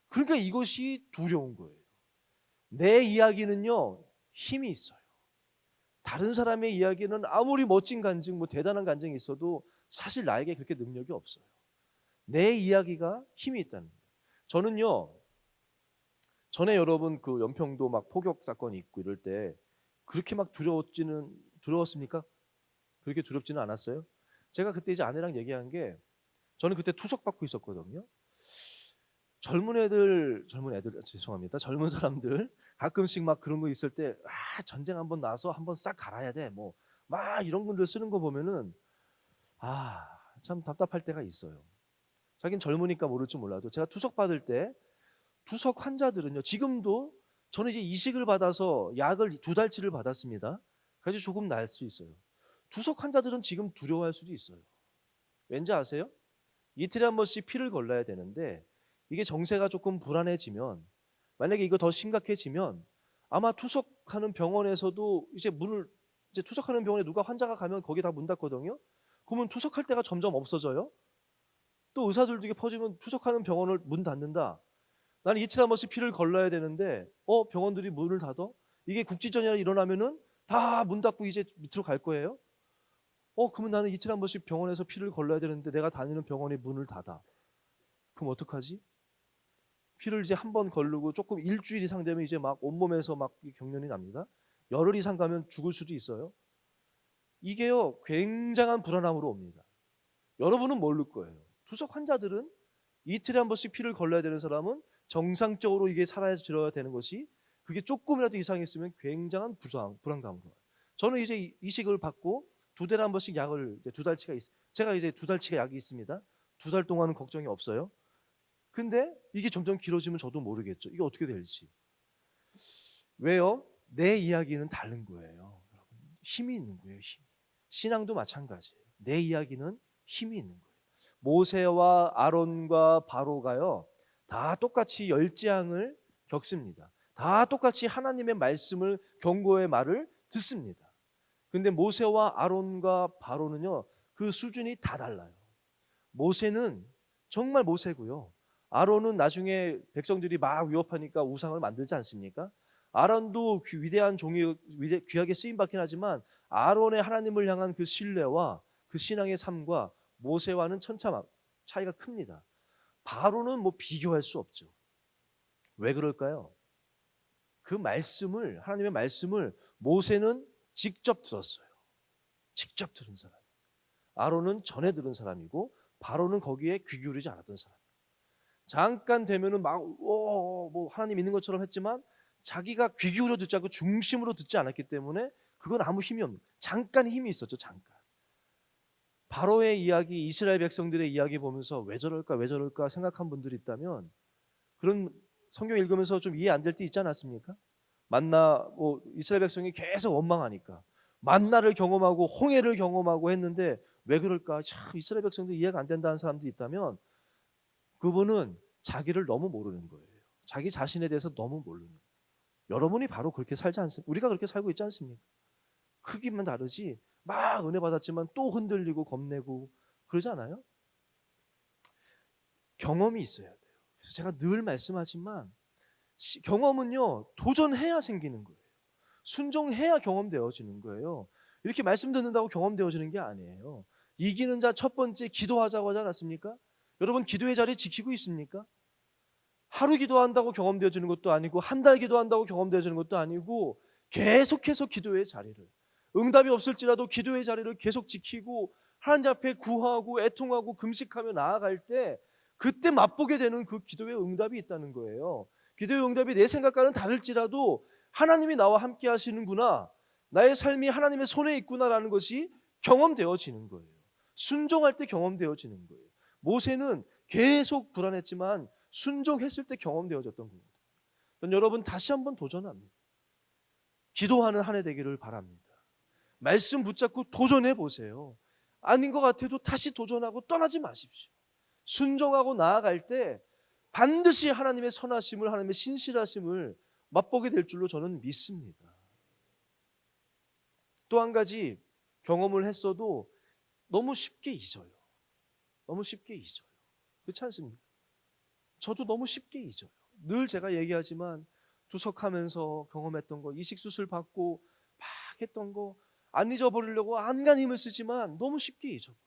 그러니까 이것이 두려운 거예요. 내 이야기는요 힘이 있어요. 다른 사람의 이야기는 아무리 멋진 간증, 뭐 대단한 간증이 있어도 사실 나에게 그렇게 능력이 없어요. 내 이야기가 힘이 있다는 거예요. 저는요 전에 여러분 그 연평도 막 포격 사건이 있고 이럴 때 그렇게 막 두려웠습니까? 그렇게 두렵지는 않았어요. 제가 그때 이제 아내랑 얘기한 게 저는 그때 투석 받고 있었거든요. 젊은 애들 죄송합니다. 젊은 사람들 가끔씩 막 그런 거 있을 때 전쟁 한번 나서 한번 싹 갈아야 돼. 뭐 막 이런 분들 쓰는 거 보면은 참 답답할 때가 있어요. 자긴 젊으니까 모를 줄 몰라도 제가 투석 받을 때 투석 환자들은요. 지금도 저는 이제 이식을 받아서 약을 2달치를 받았습니다. 그래서 조금 나을 수 있어요. 투석 환자들은 지금 두려워할 수도 있어요. 왠지 아세요? 이틀에 한 번씩 피를 걸러야 되는데 이게 정세가 조금 불안해지면 만약에 이거 더 심각해지면 아마 투석하는 병원에서도 이제 투석하는 병원에 누가 환자가 가면 거기 다 문 닫거든요. 그러면 투석할 때가 점점 없어져요. 또 의사들도 이게 퍼지면 투석하는 병원을 문 닫는다. 나는 이틀에 한 번씩 피를 걸러야 되는데 병원들이 문을 닫아? 이게 국지전이 일어나면은 다 문 닫고 이제 밑으로 갈 거예요. 그러면 나는 이틀에 한 번씩 병원에서 피를 걸러야 되는데 내가 다니는 병원이 문을 닫아. 그럼 어떡하지? 피를 이제 한 번 걸르고 조금 일주일 이상 되면 이제 막 온몸에서 막 경련이 납니다. 열흘 이상 가면 죽을 수도 있어요. 이게요 굉장한 불안함으로 옵니다. 여러분은 모를 거예요. 투석 환자들은 이틀에 한 번씩 피를 걸러야 되는 사람은 정상적으로 이게 사라져야 되는 것이 그게 조금이라도 이상했으면 굉장한 불안감으로 와요. 저는 이제 이식을 받고 2달에 한 번씩 약을 이제 2달치가 제가 이제 2달치가 약이 있습니다. 2달 동안은 걱정이 없어요. 근데 이게 점점 길어지면 저도 모르겠죠. 이게 어떻게 될지. 왜요? 내 이야기는 다른 거예요. 여러분. 힘이 있는 거예요. 힘. 신앙도 마찬가지예요. 내 이야기는 힘이 있는 거예요. 모세와 아론과 바로가요. 다 똑같이 열재앙을 겪습니다. 다 똑같이 하나님의 말씀을 경고의 말을 듣습니다. 근데 모세와 아론과 바로는요. 그 수준이 다 달라요. 모세는 정말 모세고요. 아론은 나중에 백성들이 막 위협하니까 우상을 만들지 않습니까? 아론도 위대한 종이 귀하게 쓰임 받긴 하지만 아론의 하나님을 향한 그 신뢰와 그 신앙의 삶과 모세와는 천차 차이가 큽니다. 바로는 뭐 비교할 수 없죠. 왜 그럴까요? 그 말씀을 하나님의 말씀을 모세는 직접 들었어요. 직접 들은 사람. 아론은 전에 들은 사람이고 바로는 거기에 귀 기울이지 않았던 사람. 잠깐 되면은 뭐 하나님 있는 것처럼 했지만 자기가 귀 기울여 듣지 않고 중심으로 듣지 않았기 때문에 그건 아무 힘이 없는. 잠깐 힘이 있었죠. 잠깐. 바로의 이야기, 이스라엘 백성들의 이야기 보면서 왜 저럴까 생각한 분들이 있다면 그런 성경 읽으면서 좀 이해 안 될 때 있지 않았습니까? 만나 이스라엘 백성이 계속 원망하니까 만나를 경험하고 홍해를 경험하고 했는데 왜 그럴까? 참 이스라엘 백성도 이해가 안 된다는 사람들이 있다면 그분은 자기를 너무 모르는 거예요. 자기 자신에 대해서 너무 모르는 거예요. 여러분이 바로 그렇게 살지 않습니까? 우리가 그렇게 살고 있지 않습니까? 크기만 다르지 막 은혜 받았지만 또 흔들리고 겁내고 그러잖아요. 경험이 있어야 돼요. 그래서 제가 늘 말씀하지만 경험은요 도전해야 생기는 거예요. 순종해야 경험되어지는 거예요. 이렇게 말씀 듣는다고 경험되어지는 게 아니에요. 이기는 자 첫 번째 기도하자고 하지 않았습니까? 여러분 기도의 자리 지키고 있습니까? 하루 기도한다고 경험되어지는 것도 아니고 한 달 기도한다고 경험되어지는 것도 아니고 계속해서 기도의 자리를 응답이 없을지라도 기도의 자리를 계속 지키고 하나님 앞에 구하고 애통하고 금식하며 나아갈 때 그때 맛보게 되는 그 기도의 응답이 있다는 거예요. 기도의 응답이 내 생각과는 다를지라도 하나님이 나와 함께 하시는구나, 나의 삶이 하나님의 손에 있구나라는 것이 경험되어지는 거예요. 순종할 때 경험되어지는 거예요. 모세는 계속 불안했지만 순종했을 때 경험되어졌던 겁니다. 여러분 다시 한번 도전합니다. 기도하는 한 해 되기를 바랍니다. 말씀 붙잡고 도전해 보세요. 아닌 것 같아도 다시 도전하고 떠나지 마십시오. 순종하고 나아갈 때 반드시 하나님의 선하심을, 하나님의 신실하심을 맛보게 될 줄로 저는 믿습니다. 또 한 가지 경험을 했어도 너무 쉽게 잊어요. 너무 쉽게 잊어요. 그렇지 않습니까? 저도 너무 쉽게 잊어요. 늘 제가 얘기하지만 투석하면서 경험했던 거, 이식수술 받고 막 했던 거 안 잊어버리려고 안간 힘을 쓰지만 너무 쉽게 잊어버려요.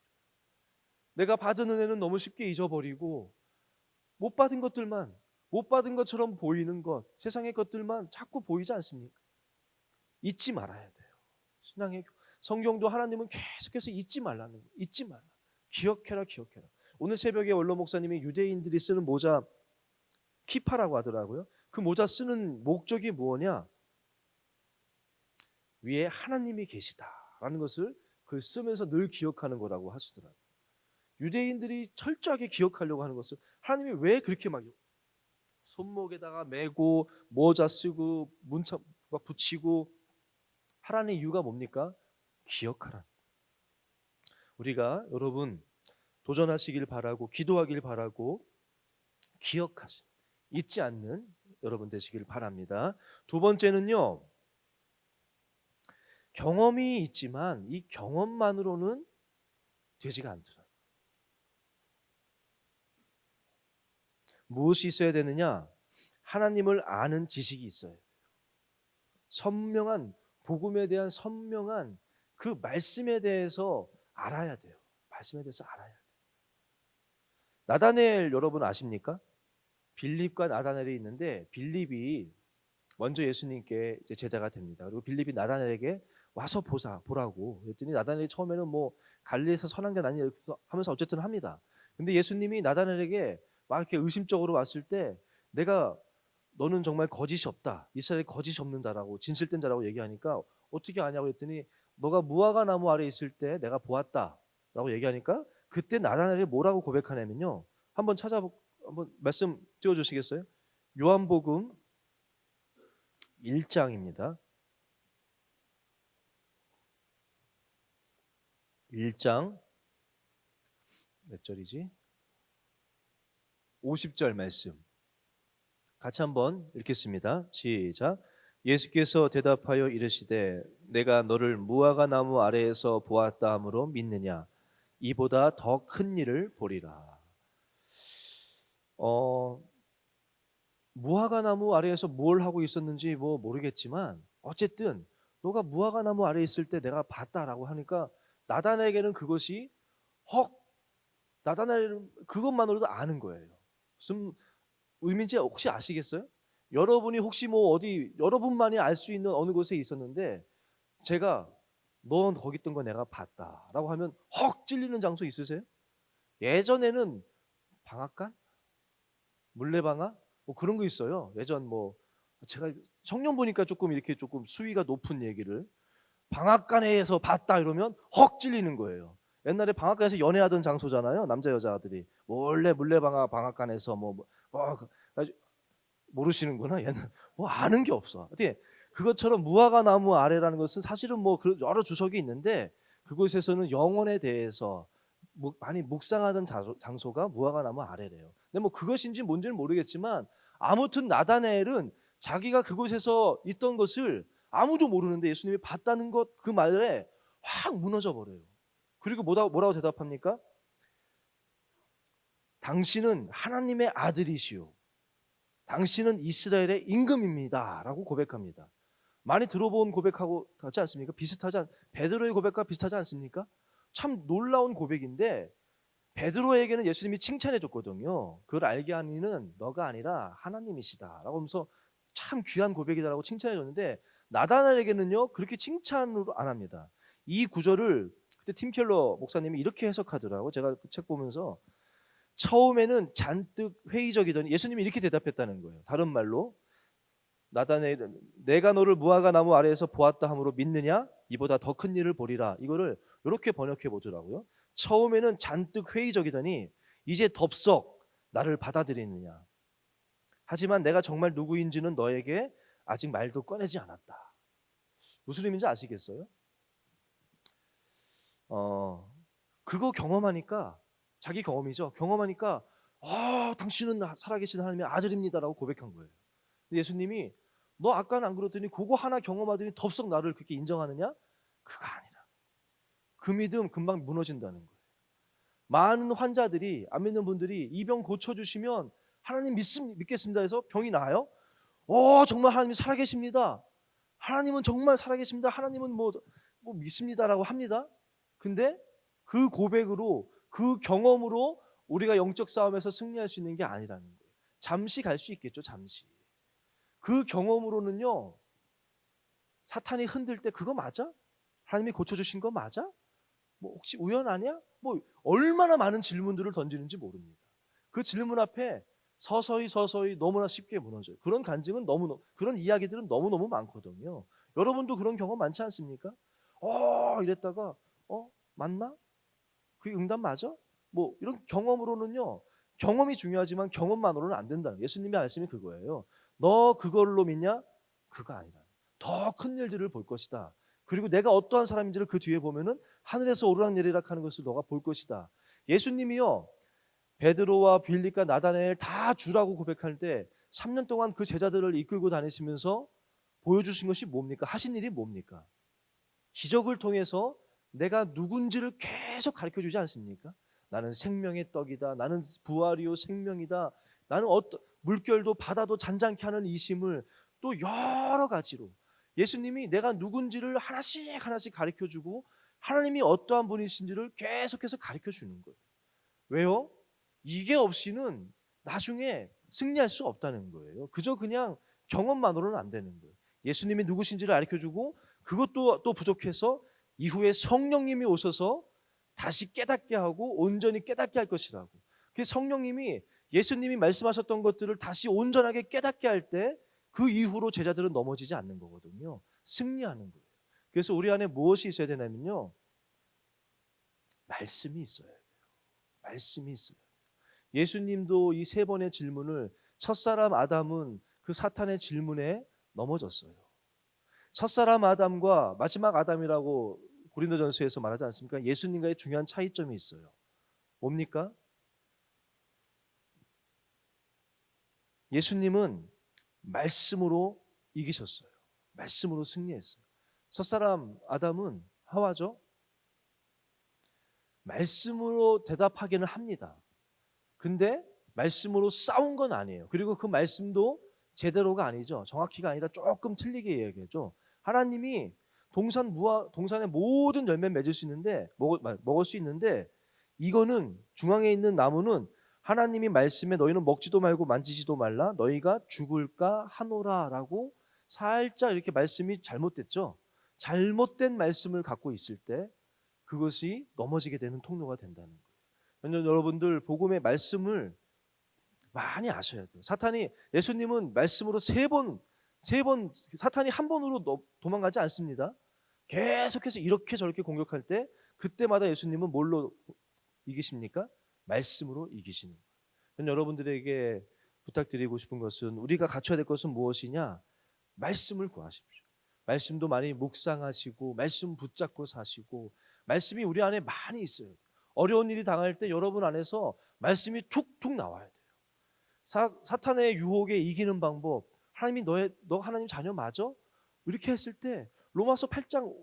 내가 받은 은혜는 너무 쉽게 잊어버리고 못 받은 것들만, 못 받은 것처럼 보이는 것, 세상의 것들만 자꾸 보이지 않습니까? 잊지 말아야 돼요. 신앙의 성경도 하나님은 계속해서 잊지 말라는 거예요. 잊지 말라. 기억해라, 기억해라. 오늘 새벽에 원로 목사님이 유대인들이 쓰는 모자 키파라고 하더라고요. 그 모자 쓰는 목적이 뭐냐? 위에 하나님이 계시다라는 것을 그 쓰면서 늘 기억하는 거라고 하시더라고요. 유대인들이 철저하게 기억하려고 하는 것을 하나님이 왜 그렇게 막 손목에다가 메고 모자 쓰고 문자 막 붙이고 하라는 이유가 뭡니까? 기억하라. 우리가 여러분 도전하시길 바라고 기도하길 바라고 기억하시, 잊지 않는 여러분 되시길 바랍니다. 두 번째는요, 경험이 있지만 이 경험만으로는 되지가 않더라. 무엇이 있어야 되느냐? 하나님을 아는 지식이 있어요. 선명한 복음에 대한 선명한 그 말씀에 대해서 알아야 돼요. 말씀에 대해서 알아야 돼요. 나다넬 여러분 아십니까? 빌립과 나다넬이 있는데 빌립이 먼저 예수님께 이제 제자가 됩니다. 그리고 빌립이 나다넬에게 와서 보라고 그랬더니 나다넬이 처음에는 뭐 갈릴리에서 선한 게 아니냐 하면서 어쨌든 합니다. 근데 예수님이 나다넬에게 막 이렇게 의심적으로 왔을 때 내가 너는 정말 거짓이 없다, 이스라엘에 거짓이 없는다라고 진실된 자라고 얘기하니까 어떻게 아냐고 했더니 너가 무화과 나무 아래 있을 때 내가 보았다라고 얘기하니까 그때 나다넬이 뭐라고 고백하냐면요, 한번 한번 말씀 띄워주시겠어요? 요한복음 1장입니다. 1장 몇 절이지? 50절 말씀 같이 한번 읽겠습니다. 시작. 예수께서 대답하여 이르시되 내가 너를 무화과 나무 아래에서 보았다 함으로 믿느냐? 이보다 더 큰 일을 보리라. 무화과 나무 아래에서 뭘 하고 있었는지 뭐 모르겠지만 어쨌든 너가 무화과 나무 아래에 있을 때 내가 봤다라고 하니까 나다나에게는 그것이 나다나엘은 그것만으로도 아는 거예요. 무슨 의미인지 혹시 아시겠어요? 여러분이 혹시 뭐 어디 여러분만이 알 수 있는 어느 곳에 있었는데 제가 너 거기 있던 거 내가 봤다라고 하면 헉 찔리는 장소 있으세요? 예전에는 방앗간? 물레방아? 뭐 그런 거 있어요. 예전 뭐 제가 청년 보니까 조금 이렇게 조금 수위가 높은 얘기를 방앗간에서 봤다 이러면 헉 찔리는 거예요. 옛날에 방앗간에서 연애하던 장소잖아요. 남자 여자들이 몰래 물레방아 방앗간에서 모르시는구나. 얘는 뭐 아는 게 없어. 어떻게 그것처럼 무화과 나무 아래라는 것은 사실은 뭐 여러 주석이 있는데 그곳에서는 영혼에 대해서 많이 묵상하던 장소가 무화과 나무 아래래요. 근데 뭐 그것인지 뭔지는 모르겠지만 아무튼 나다나엘은 자기가 그곳에서 있던 것을 아무도 모르는데 예수님이 봤다는 것 그 말에 확 무너져 버려요. 그리고 뭐라고 대답합니까? 당신은 하나님의 아들이시오. 당신은 이스라엘의 임금입니다. 라고 고백합니다. 많이 들어본 고백하고 같지 않습니까? 베드로의 고백과 비슷하지 않습니까? 참 놀라운 고백인데 베드로에게는 예수님이 칭찬해 줬거든요. 그걸 알게 한 이는 너가 아니라 하나님이시다 라고 하면서 참 귀한 고백이다라고 칭찬해 줬는데 나다나엘에게는요 그렇게 칭찬으로 안 합니다. 이 구절을 그때 팀 켈러 목사님이 이렇게 해석하더라고. 제가 그 책 보면서 처음에는 잔뜩 회의적이더니 예수님이 이렇게 대답했다는 거예요. 다른 말로 나다나엘 내가 너를 무화과 나무 아래에서 보았다 함으로 믿느냐? 이보다 더 큰 일을 보리라. 이거를 이렇게 번역해 보더라고요. 처음에는 잔뜩 회의적이더니 이제 덥석 나를 받아들이느냐. 하지만 내가 정말 누구인지는 너에게 아직 말도 꺼내지 않았다. 무슨 의미인지 아시겠어요? 그거 경험하니까 자기 경험이죠. 경험하니까 당신은 살아계신 하나님의 아들입니다라고 고백한 거예요. 근데 예수님이 너 아까는 안 그러더니 그거 하나 경험하더니 덥석 나를 그렇게 인정하느냐? 그거 아니라. 그 믿음 금방 무너진다는 거예요. 많은 환자들이 안 믿는 분들이 이 병 고쳐주시면 하나님 믿겠습니다 해서 병이 나아요. 정말 하나님이 살아계십니다. 하나님은 정말 살아계십니다. 하나님은 뭐 믿습니다라고 합니다. 근데 그 고백으로 그 경험으로 우리가 영적 싸움에서 승리할 수 있는 게 아니라는 거예요. 잠시 갈 수 있겠죠. 잠시. 그 경험으로는요 사탄이 흔들 때 그거 맞아? 하나님이 고쳐주신 거 맞아? 뭐 혹시 우연 아니야? 뭐 얼마나 많은 질문들을 던지는지 모릅니다. 그 질문 앞에 서서히 너무나 쉽게 무너져요. 그런 간증은 그런 이야기들은 너무너무 많거든요. 여러분도 그런 경험 많지 않습니까? 이랬다가 맞나? 그게 응답 맞아? 뭐 이런 경험으로는요. 경험이 중요하지만 경험만으로는 안 된다는 예수님의 말씀이 그거예요. 너 그걸로 믿냐? 그거 아니다. 더 큰 일들을 볼 것이다. 그리고 내가 어떠한 사람인지를 그 뒤에 보면은 하늘에서 오르락내리락 하는 것을 너가 볼 것이다. 예수님이요. 베드로와 빌립과 나다나엘 다 주라고 고백할 때 3년 동안 그 제자들을 이끌고 다니시면서 보여주신 것이 뭡니까? 하신 일이 뭡니까? 기적을 통해서 내가 누군지를 계속 가르쳐주지 않습니까? 나는 생명의 떡이다. 나는 부활이요 생명이다. 나는 물결도 바다도 잔잔케 하는 이 힘을 또 여러 가지로 예수님이 내가 누군지를 하나씩 가르쳐주고 하나님이 어떠한 분이신지를 계속해서 가르쳐주는 거예요. 왜요? 이게 없이는 나중에 승리할 수 없다는 거예요. 그저 그냥 경험만으로는 안 되는 거예요. 예수님이 누구신지를 가르쳐주고 그것도 또 부족해서 이후에 성령님이 오셔서 다시 깨닫게 하고 온전히 깨닫게 할 것이라고. 그래서 성령님이 예수님이 말씀하셨던 것들을 다시 온전하게 깨닫게 할 때 그 이후로 제자들은 넘어지지 않는 거거든요. 승리하는 거예요. 그래서 우리 안에 무엇이 있어야 되냐면요. 말씀이 있어요. 말씀이 있어요. 예수님도 이 3번의 질문을 첫사람 아담은 그 사탄의 질문에 넘어졌어요. 첫사람 아담과 마지막 아담이라고 고린도전서에서 말하지 않습니까? 예수님과의 중요한 차이점이 있어요. 뭡니까? 예수님은 말씀으로 이기셨어요. 말씀으로 승리했어요. 첫사람 아담은 하와죠. 말씀으로 대답하기는 합니다. 근데 말씀으로 싸운 건 아니에요. 그리고 그 말씀도 제대로가 아니죠. 정확히가 아니라 조금 틀리게 얘기하죠. 하나님이 동산의 모든 열매 맺을 수 있는데 먹을 수 있는데 이거는 중앙에 있는 나무는 하나님이 말씀에 너희는 먹지도 말고 만지지도 말라 너희가 죽을까 하노라라고 살짝 이렇게 말씀이 잘못됐죠. 잘못된 말씀을 갖고 있을 때 그것이 넘어지게 되는 통로가 된다는 거예요. 여러분들 복음의 말씀을 많이 아셔야 돼요. 예수님은 말씀으로 세 번 사탄이 한 번으로 도망가지 않습니다. 계속해서 이렇게 저렇게 공격할 때 그때마다 예수님은 뭘로 이기십니까? 말씀으로 이기시는 거예요. 여러분들에게 부탁드리고 싶은 것은 우리가 갖춰야 될 것은 무엇이냐? 말씀을 구하십시오. 말씀도 많이 묵상하시고 말씀 붙잡고 사시고 말씀이 우리 안에 많이 있어요. 어려운 일이 당할 때 여러분 안에서 말씀이 툭툭 나와야 돼요. 사탄의 유혹에 이기는 방법, 하나님이 너 하나님 자녀 맞아? 이렇게 했을 때 로마서 8장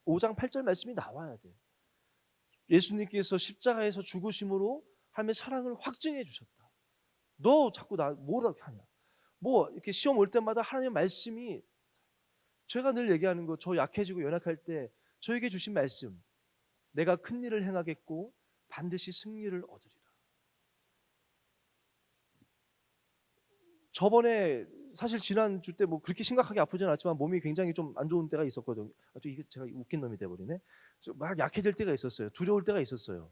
5장 8절 말씀이 나와야 돼요. 예수님께서 십자가에서 죽으심으로 하나님의 사랑을 확증해 주셨다. 너 자꾸 나 뭐라 하냐? 뭐 이렇게 시험 올 때마다 하나님의 말씀이, 제가 늘 얘기하는 거, 저 약해지고 연약할 때 저에게 주신 말씀, 내가 큰 일을 행하겠고 반드시 승리를 얻으리라. 저번에 사실 지난주 때 뭐 그렇게 심각하게 아프진 않았지만 몸이 굉장히 좀 안 좋은 때가 있었거든요. 또 이게 제가 웃긴 놈이 돼버리네. 막 약해질 때가 있었어요. 두려울 때가 있었어요.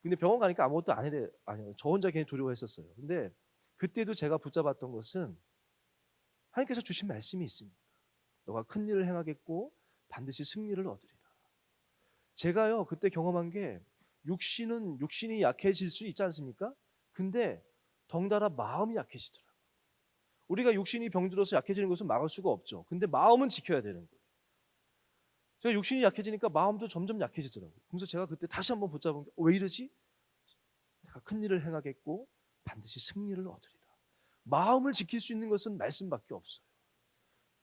근데 병원 가니까 아무것도 아니래. 아니요, 저 혼자 괜히 두려워했었어요. 근데 그때도 제가 붙잡았던 것은 하나님께서 주신 말씀이 있습니다. 너가 큰 일을 행하겠고 반드시 승리를 얻으리라. 제가요 그때 경험한 게, 육신이 약해질 수 있지 않습니까? 근데 덩달아 마음이 약해지더라고요. 우리가 육신이 병들어서 약해지는 것은 막을 수가 없죠. 근데 마음은 지켜야 되는 거예요. 제가 육신이 약해지니까 마음도 점점 약해지더라고요. 그래서 제가 그때 다시 한번 붙잡은 게, 왜 이러지? 내가 큰 일을 행하겠고 반드시 승리를 얻으리라. 마음을 지킬 수 있는 것은 말씀밖에 없어요.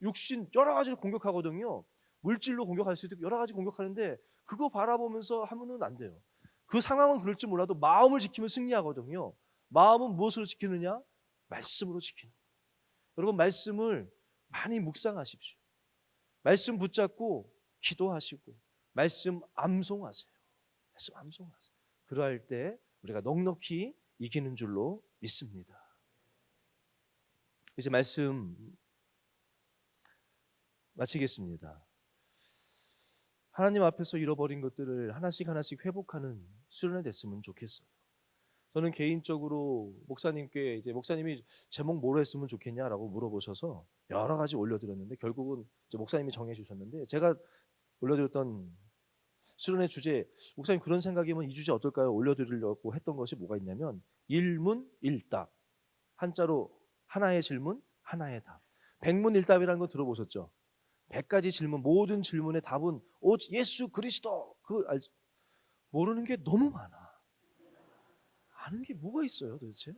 육신 여러 가지를 공격하거든요. 물질로 공격할 수 있고 여러 가지 공격하는데 그거 바라보면서 하면은 안 돼요. 그 상황은 그럴지 몰라도 마음을 지키면 승리하거든요. 마음은 무엇으로 지키느냐? 말씀으로 지키는 거예요. 여러분, 말씀을 많이 묵상하십시오. 말씀 붙잡고 기도하시고 말씀 암송하세요. 말씀 암송하세요. 그러할 때 우리가 넉넉히 이기는 줄로 믿습니다. 이제 말씀 마치겠습니다. 하나님 앞에서 잃어버린 것들을 하나씩 회복하는 수련회 됐으면 좋겠어요. 저는 개인적으로 목사님께, 이제 목사님이 제목 뭐로 했으면 좋겠냐라고 물어보셔서 여러 가지 올려드렸는데 결국은 이제 목사님이 정해주셨는데, 제가 올려드렸던 수련회 주제, 목사님 그런 생각이면 이 주제 어떨까요? 올려드리려고 했던 것이 뭐가 있냐면, 일문일답, 한자로 하나의 질문 하나의 답. 백문일답이라는 거 들어보셨죠? 100가지 질문, 모든 질문의 답은 오직 예수 그리스도. 모르는 게 너무 많아. 아는 게 뭐가 있어요 도대체?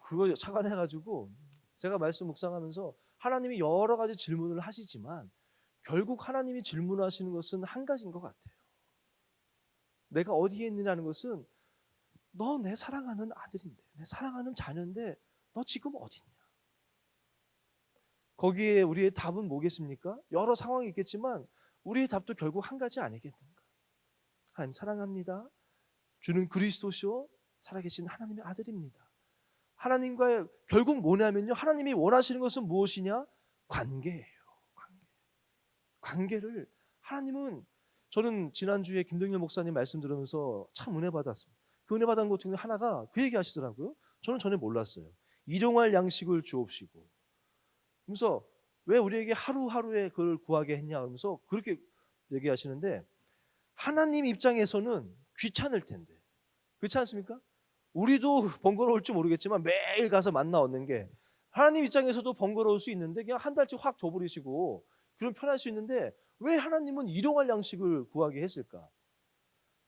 그거 착안해가지고 제가 말씀 묵상하면서, 하나님이 여러 가지 질문을 하시지만 결국 하나님이 질문하시는 것은 한 가지인 것 같아요. 내가 어디에 있느냐는 것은, 너 내 사랑하는 아들인데, 내 사랑하는 자녀인데 너 지금 어디냐? 거기에 우리의 답은 뭐겠습니까? 여러 상황이 있겠지만 우리의 답도 결국 한 가지 아니겠는가? 하나님 사랑합니다. 주는 그리스도시요 살아계신 하나님의 아들입니다. 하나님과의 결국 뭐냐면요, 하나님이 원하시는 것은 무엇이냐? 관계예요. 관계를 하나님은, 저는 지난주에 김동일 목사님 말씀 들으면서 참 은혜 받았습니다. 그 은혜 받은 것 중에 하나가 그 얘기 하시더라고요. 저는 전에 몰랐어요. 일용할 양식을 주옵시고. 그래서 왜 우리에게 하루하루에 그걸 구하게 했냐 하면서 그렇게 얘기하시는데, 하나님 입장에서는 귀찮을 텐데, 그렇지 않습니까? 우리도 번거로울지 모르겠지만 매일 가서 만나 얻는 게, 하나님 입장에서도 번거로울 수 있는데 그냥 한 달치 확 줘버리시고 그럼 편할 수 있는데, 왜 하나님은 일용할 양식을 구하게 했을까?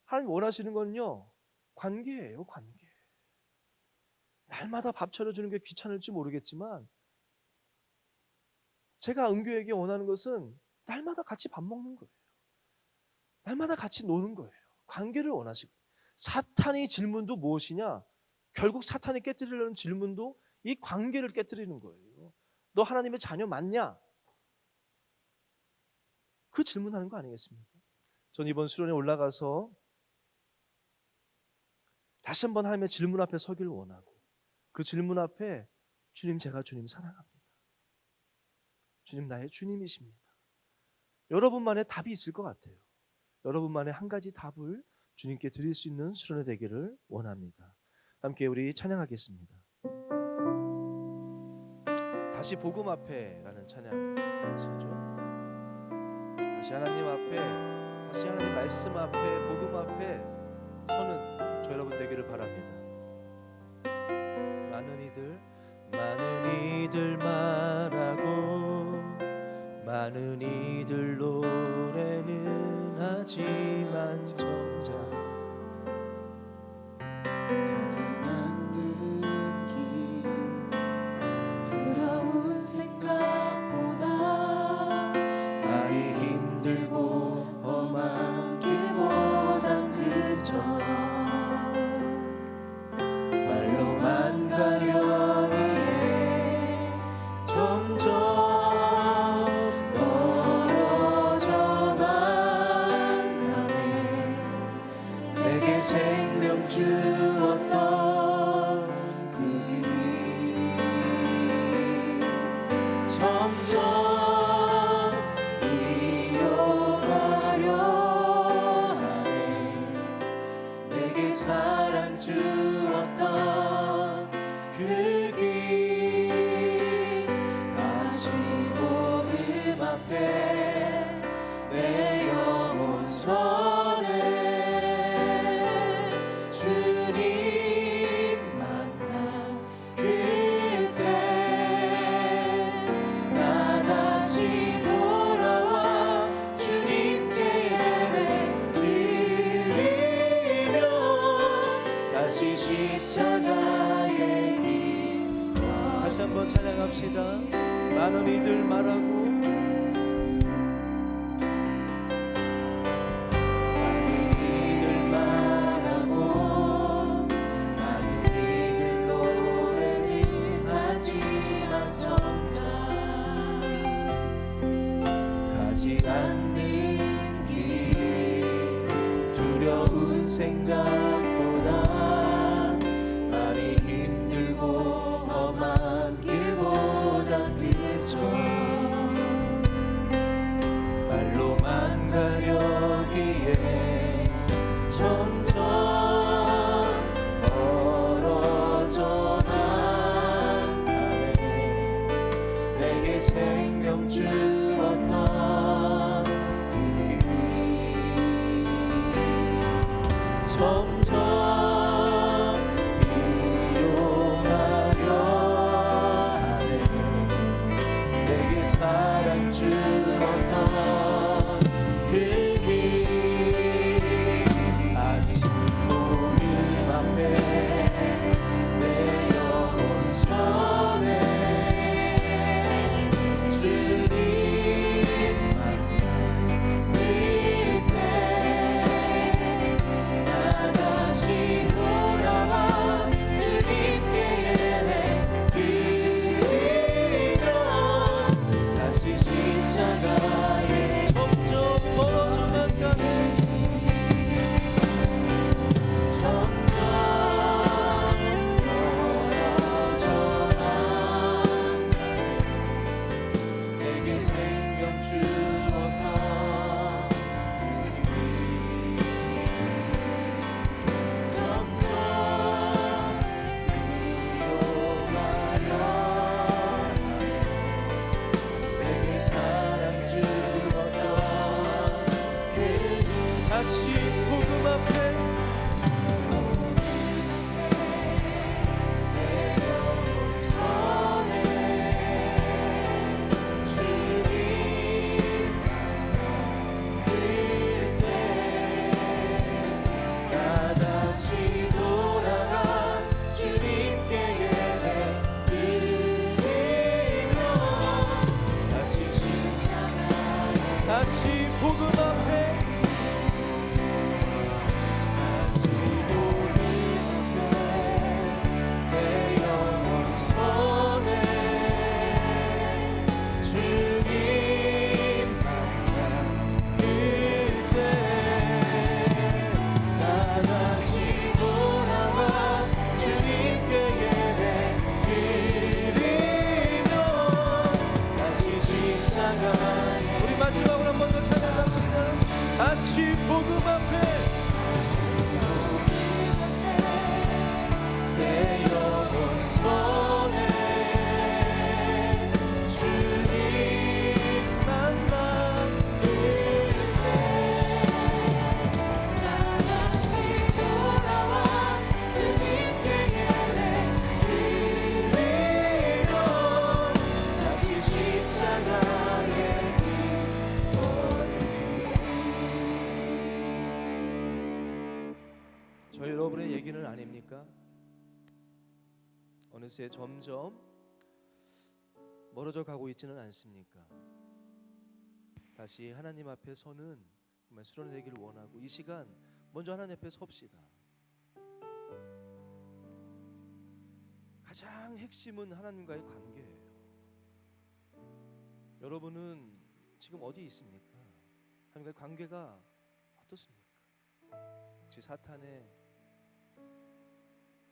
하나님 원하시는 건요, 관계예요. 관계. 날마다 밥 차려주는 게 귀찮을지 모르겠지만, 제가 은교에게 원하는 것은 날마다 같이 밥 먹는 거예요. 날마다 같이 노는 거예요. 관계를 원하시고. 사탄의 질문도 무엇이냐? 결국 사탄이 깨뜨리려는 질문도 이 관계를 깨뜨리는 거예요. 너 하나님의 자녀 맞냐? 그 질문하는 거 아니겠습니까? 전 이번 수련회 올라가서 다시 한번 하나님의 질문 앞에 서기를 원하고, 그 질문 앞에, 주님, 제가 주님 사랑합니다. 주님 나의 주님이십니다. 여러분만의 답이 있을 것 같아요. 여러분만의 한 가지 답을 주님께 드릴 수 있는 수련회 되기를 원합니다. 함께 우리 찬양하겠습니다. 다시 복음 앞에라는 찬양 하시죠. 다시 하나님 앞에, 다시 하나님 말씀 앞에, 복음 앞에 서는 저 여러분 되기를 바랍니다. 많은 이들 말하고 많은 이들 노래는 하지만 정작 두려운 생각보다 말이 힘들고 험한 길보단 그저 말로만 가려기에 점점 멀어져만 가네. 내게 생명 주었던 그 길 점점 이용하려 하네. 내게 사랑 주었던 그 길 다시 복음 앞에 내 영혼 선해. 주님 만난 그때 나 다시 돌아와 주님께 예배 드리며 다시 십자가의 길. 다시 한번 찬양합시다. 많은 이들 말하고 많은 이들 말하고 많은 이들 노래는 하지만 정작 가지 않는 길 두려운 생각보다 많이 힘들고 험한 길보다 그저 말로만 가려기에 점점 멀어져만 가네. 내게 생명 주었던 그 길 점점 이용하려 하네. 내게 사랑 주었던 그 길 다시 복음 앞에 내 영혼 선해. 주님 만난 그때 나 다시 돌아와 주님께 예배 드리며 다시 십자가에 점점 멀어져만 가네. 점점 멀어져만 가네. 내게 생명 주었던 그 길 점점 이용하려 하네. 내게 사랑 주었던 그 다시 복음 앞에 내 영혼 선해. 주님 만난 그때 나 다시 돌아가 주님께 예배 드리며 다시 십자가에 다시 복음 앞에 다시 복음 앞에 내 영혼 선해. 주님 만난 그때 나 다시 돌아와 주님께 예배 드리며 다시 십자가에 우리 마지막으로 한 번 더 찬양합시다. 다시 복음 앞에 내 영혼 선해. 주님 만난 그때 나 다시 돌아와 주님께 예배 드리며 저 여러분의 얘기는 아닙니까? 어느새 점점 멀어져 가고 있지는 않습니까? 다시 하나님 앞에 서는 정말 수련되기를 원하고 이 시간 먼저 하나님 앞에 섭시다. 가장 핵심은 하나님과의 관계예요. 여러분은 지금 어디 있습니까? 하나님과의 관계가 어떻습니까? 혹시 사탄의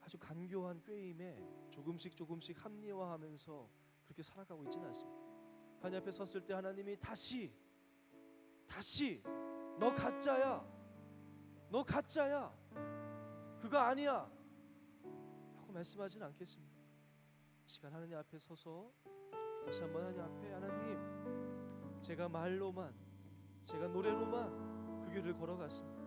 아주 간교한 꾀임에 조금씩 합리화하면서 그렇게 살아가고 있지는 않습니다. 하나님 앞에 섰을 때 하나님이 다시 너 가짜야, 너 가짜야, 그거 아니야 하고 말씀하지는 않겠습니다. 이 시간 하나님 앞에 서서 다시 한번 하나님 앞에, 하나님, 제가 말로만, 제가 노래로만 그 길을 걸어갔습니다.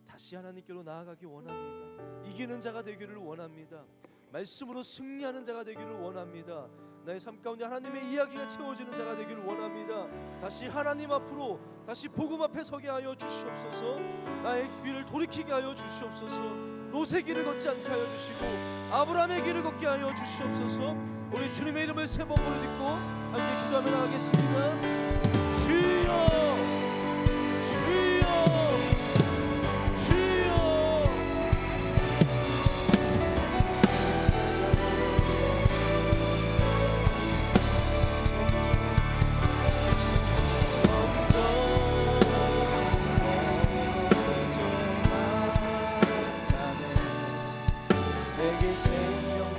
다시 하나님께로 나아가기 원합니다. 이기는 자가 되기를 원합니다. 말씀으로 승리하는 자가 되기를 원합니다. 나의 삶 가운데 하나님의 이야기가 채워지는 자가 되기를 원합니다. 다시 하나님 앞으로, 다시 복음 앞에 서게 하여 주시옵소서. 나의 길을 돌이키게 하여 주시옵소서. 롯의 길을 걷지 않게 하여 주시고 아브라함의 길을 걷게 하여 주시옵소서. 우리 주님의 이름을 세 번 부르짖고 함께 기도하며 나가겠습니다. 주여, 주여, 주여. 내게 생명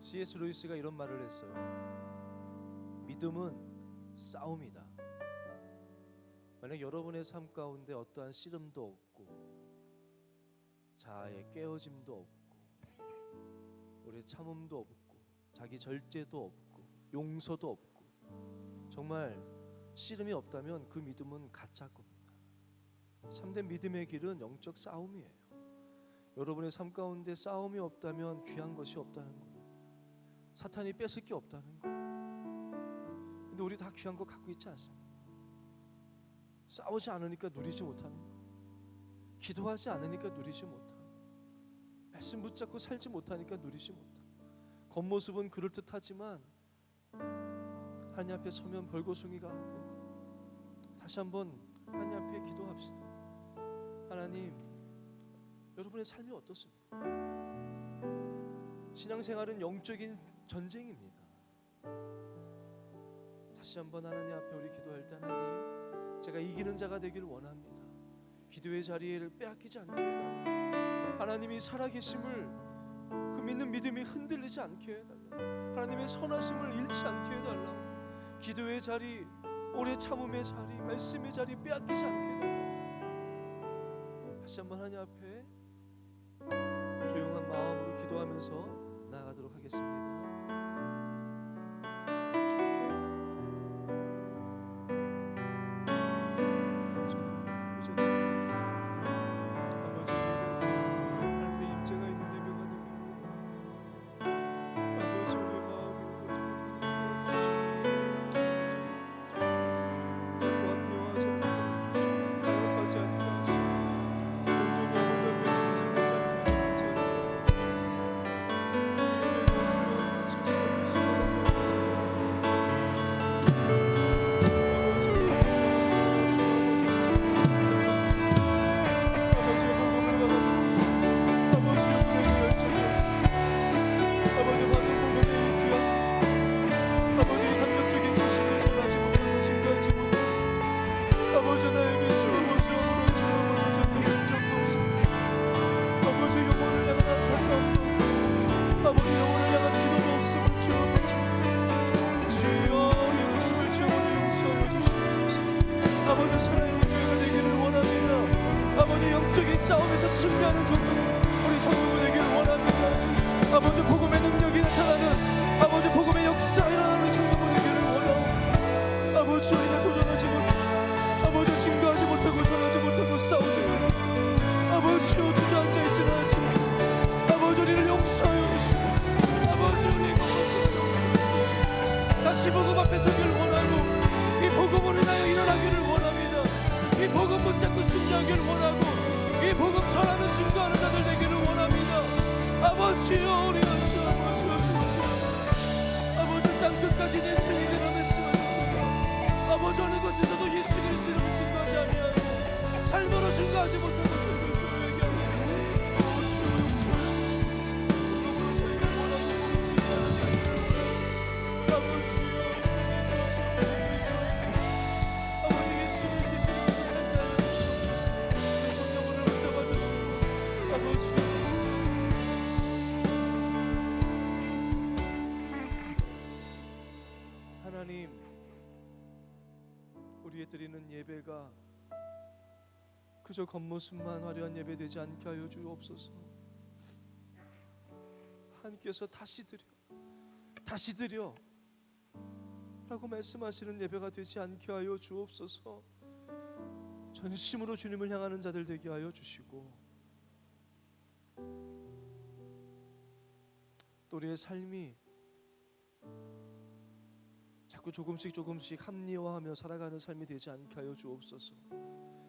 C.S. 루이스가 이런 말을 했어요. 믿음은 싸움이다. 만약 여러분의 삶 가운데 어떠한 씨름도 없고 자아의 깨어짐도 없고 우리의 참음도 없고 자기 절제도 없고 용서도 없고 정말 씨름이 없다면 그 믿음은 가짜 겁니다. 참된 믿음의 길은 영적 싸움이에요. 여러분의 삶 가운데 싸움이 없다면 귀한 것이 없다는 거예요. 사탄이 뺏을 게 없다는 거예요. 근데 우리 다 귀한 거 갖고 있지 않습니까? 싸우지 않으니까 누리지 못하는 거예요. 기도하지 않으니까 누리지 못하는 거예요. 말씀 붙잡고 살지 못하니까 누리지 못하고, 겉모습은 그럴듯하지만 하나님 앞에 서면 벌거숭이가 된 거. 다시 한번 하나님 앞에 기도합시다. 하나님, 여러분의 삶이 어떻습니까? 신앙생활은 영적인 전쟁입니다. 다시 한번 하나님 앞에 우리 기도할 때, 하나님, 제가 이기는 자가 되기를 원합니다. 기도의 자리를 빼앗기지 않게 해달라. 하나님이 살아계심을, 그 믿는 믿음이 흔들리지 않게 해달라. 하나님의 선하심을 잃지 않게 해달라. 기도의 자리, 오래 참음의 자리, 말씀의 자리 빼앗기지 않게 해달라. 다시 한번 하나님 앞에 조용한 마음으로 기도하면서 나아가도록 하겠습니다. 싸움에서 승리하는 종교 우리 성도가 되기를 원합니다. 아버지 복음의 능력이 나타나는, 아버지 복음의 역사가 일어나는 성도가 되기를 원합니다. 아버지 우리가 도전하지 못하고, 아버지 증거하지 못하고 전하지 못하고 싸우지 못하고, 아버지여 주저앉아 있지는 않습니다. 아버지 우리를 용서하여 주시고, 아버지 우리의 것을 용서하여 주시고, 다시 복음 앞에 서기를 원하고 이 복음으로 인하여 일어나기를 원합니다. 이 복음 붙잡고 승리하기를 원하고 이 복음 전하는 증거하는 자들 되기를 원합니다. 아버지여 우리가 주여 주옵소서. 아버지 땅끝까지 내 증인이라 말씀하셨도다. 아버지 어느 곳에서도 예수 그리스도 이름을 증거하지 아니하고 삶으로 증거하지 못하고 살고 있음을 얘기하네. 아버지여 용서하여 주시고 복음으로 살기를 원하고 증거하지 않는 아버지여 예수 그리스도의 증거, 아버지 예수 그리스도의 증거에서 살게 하여 주시옵소서. 성령으로 붙잡아 주시고 아버지 하나님, 우리의 드리는 예배가 그저 겉모습만 화려한 예배 되지 않게 하여 주옵소서. 하나님께서 다시 드려 라고 말씀하시는 예배가 되지 않게 하여 주옵소서. 전심으로 주님을 향하는 자들 되게 하여 주시고, 또 우리의 삶이 자꾸 조금씩 합리화하며 살아가는 삶이 되지 않게 하여 주옵소서.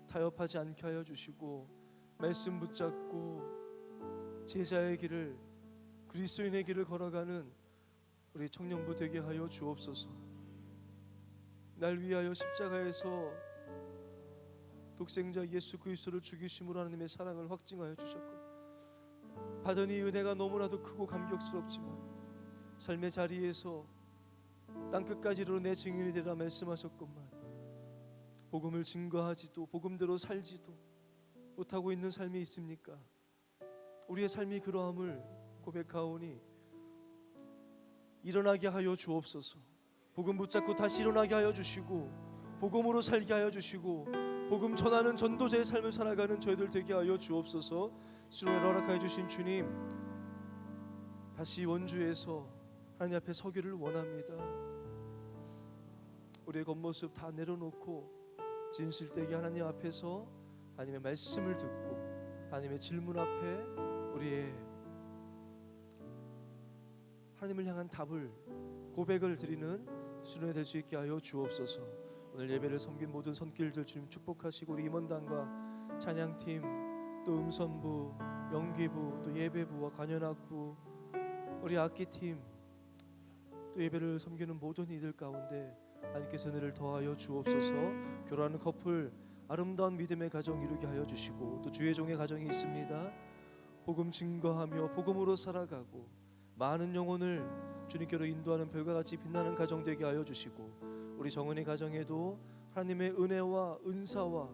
타협하지 않게 하여 주시고, 말씀 붙잡고 제자의 길을, 그리스도인의 길을 걸어가는 우리 청년부 되게 하여 주옵소서. 날 위하여 십자가에서 독생자 예수 그리스도를 죽이심으로 하나님의 사랑을 확증하여 주셨고, 받은 이 은혜가 너무나도 크고 감격스럽지만 삶의 자리에서 땅끝까지로 내 증인이 되라 말씀하셨건만 복음을 증거하지도 복음대로 살지도 못하고 있는 삶이 있습니까? 우리의 삶이 그러함을 고백하오니 일어나게 하여 주옵소서. 복음 붙잡고 다시 일어나게 하여 주시고, 복음으로 살게 하여 주시고, 복음 전하는 전도자의 삶을 살아가는 저희들 되게 하여 주옵소서. 수련을 허락하여 주신 주님, 다시 원주에서 하나님 앞에 서기를 원합니다. 우리의 겉모습 다 내려놓고 진실되게 하나님 앞에서 하나님의 말씀을 듣고 하나님의 질문 앞에 우리의 하나님을 향한 답을, 고백을 드리는 수련이 될 수 있게 하여 주옵소서. 오늘 예배를 섬긴 모든 손길들 주님 축복하시고, 우리 임원단과 찬양팀 또 음선부, 연기부, 또 예배부와 관현악부, 우리 악기팀, 또 예배를 섬기는 모든 이들 가운데 하나님께서 은혜를 더하여 주옵소서. 결혼하는 커플 아름다운 믿음의 가정 이루게 하여 주시고, 또 주의 종의 가정이 있습니다. 복음 증거하며 복음으로 살아가고 많은 영혼을 주님께로 인도하는 별과 같이 빛나는 가정 되게 하여 주시고, 우리 정은이 가정에도 하나님의 은혜와 은사와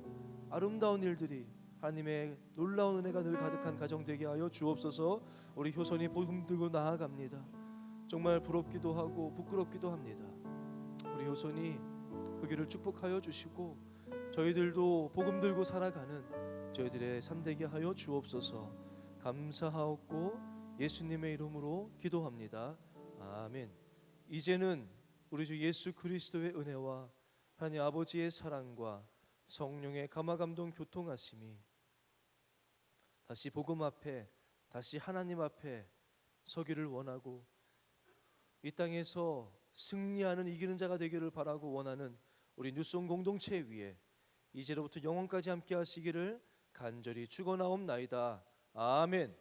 아름다운 일들이, 하나님의 놀라운 은혜가 늘 가득한 가정 되게 하여 주옵소서. 우리 효선이 복음 들고 나아갑니다. 정말 부럽기도 하고 부끄럽기도 합니다. 우리 효선이 그 길을 축복하여 주시고 저희들도 복음 들고 살아가는 저희들의 삶 되게 하여 주옵소서. 감사하옵고 예수님의 이름으로 기도합니다. 아멘. 이제는 우리 주 예수 그리스도의 은혜와 하나님 아버지의 사랑과 성령의 감화감동 교통하심이 다시 복음 앞에, 다시 하나님 앞에 서기를 원하고 이 땅에서 승리하는 이기는 자가 되기를 바라고 원하는 우리 뉴송 공동체 위에 이제로부터 영원까지 함께 하시기를 간절히 축원하옵나이다. 아멘.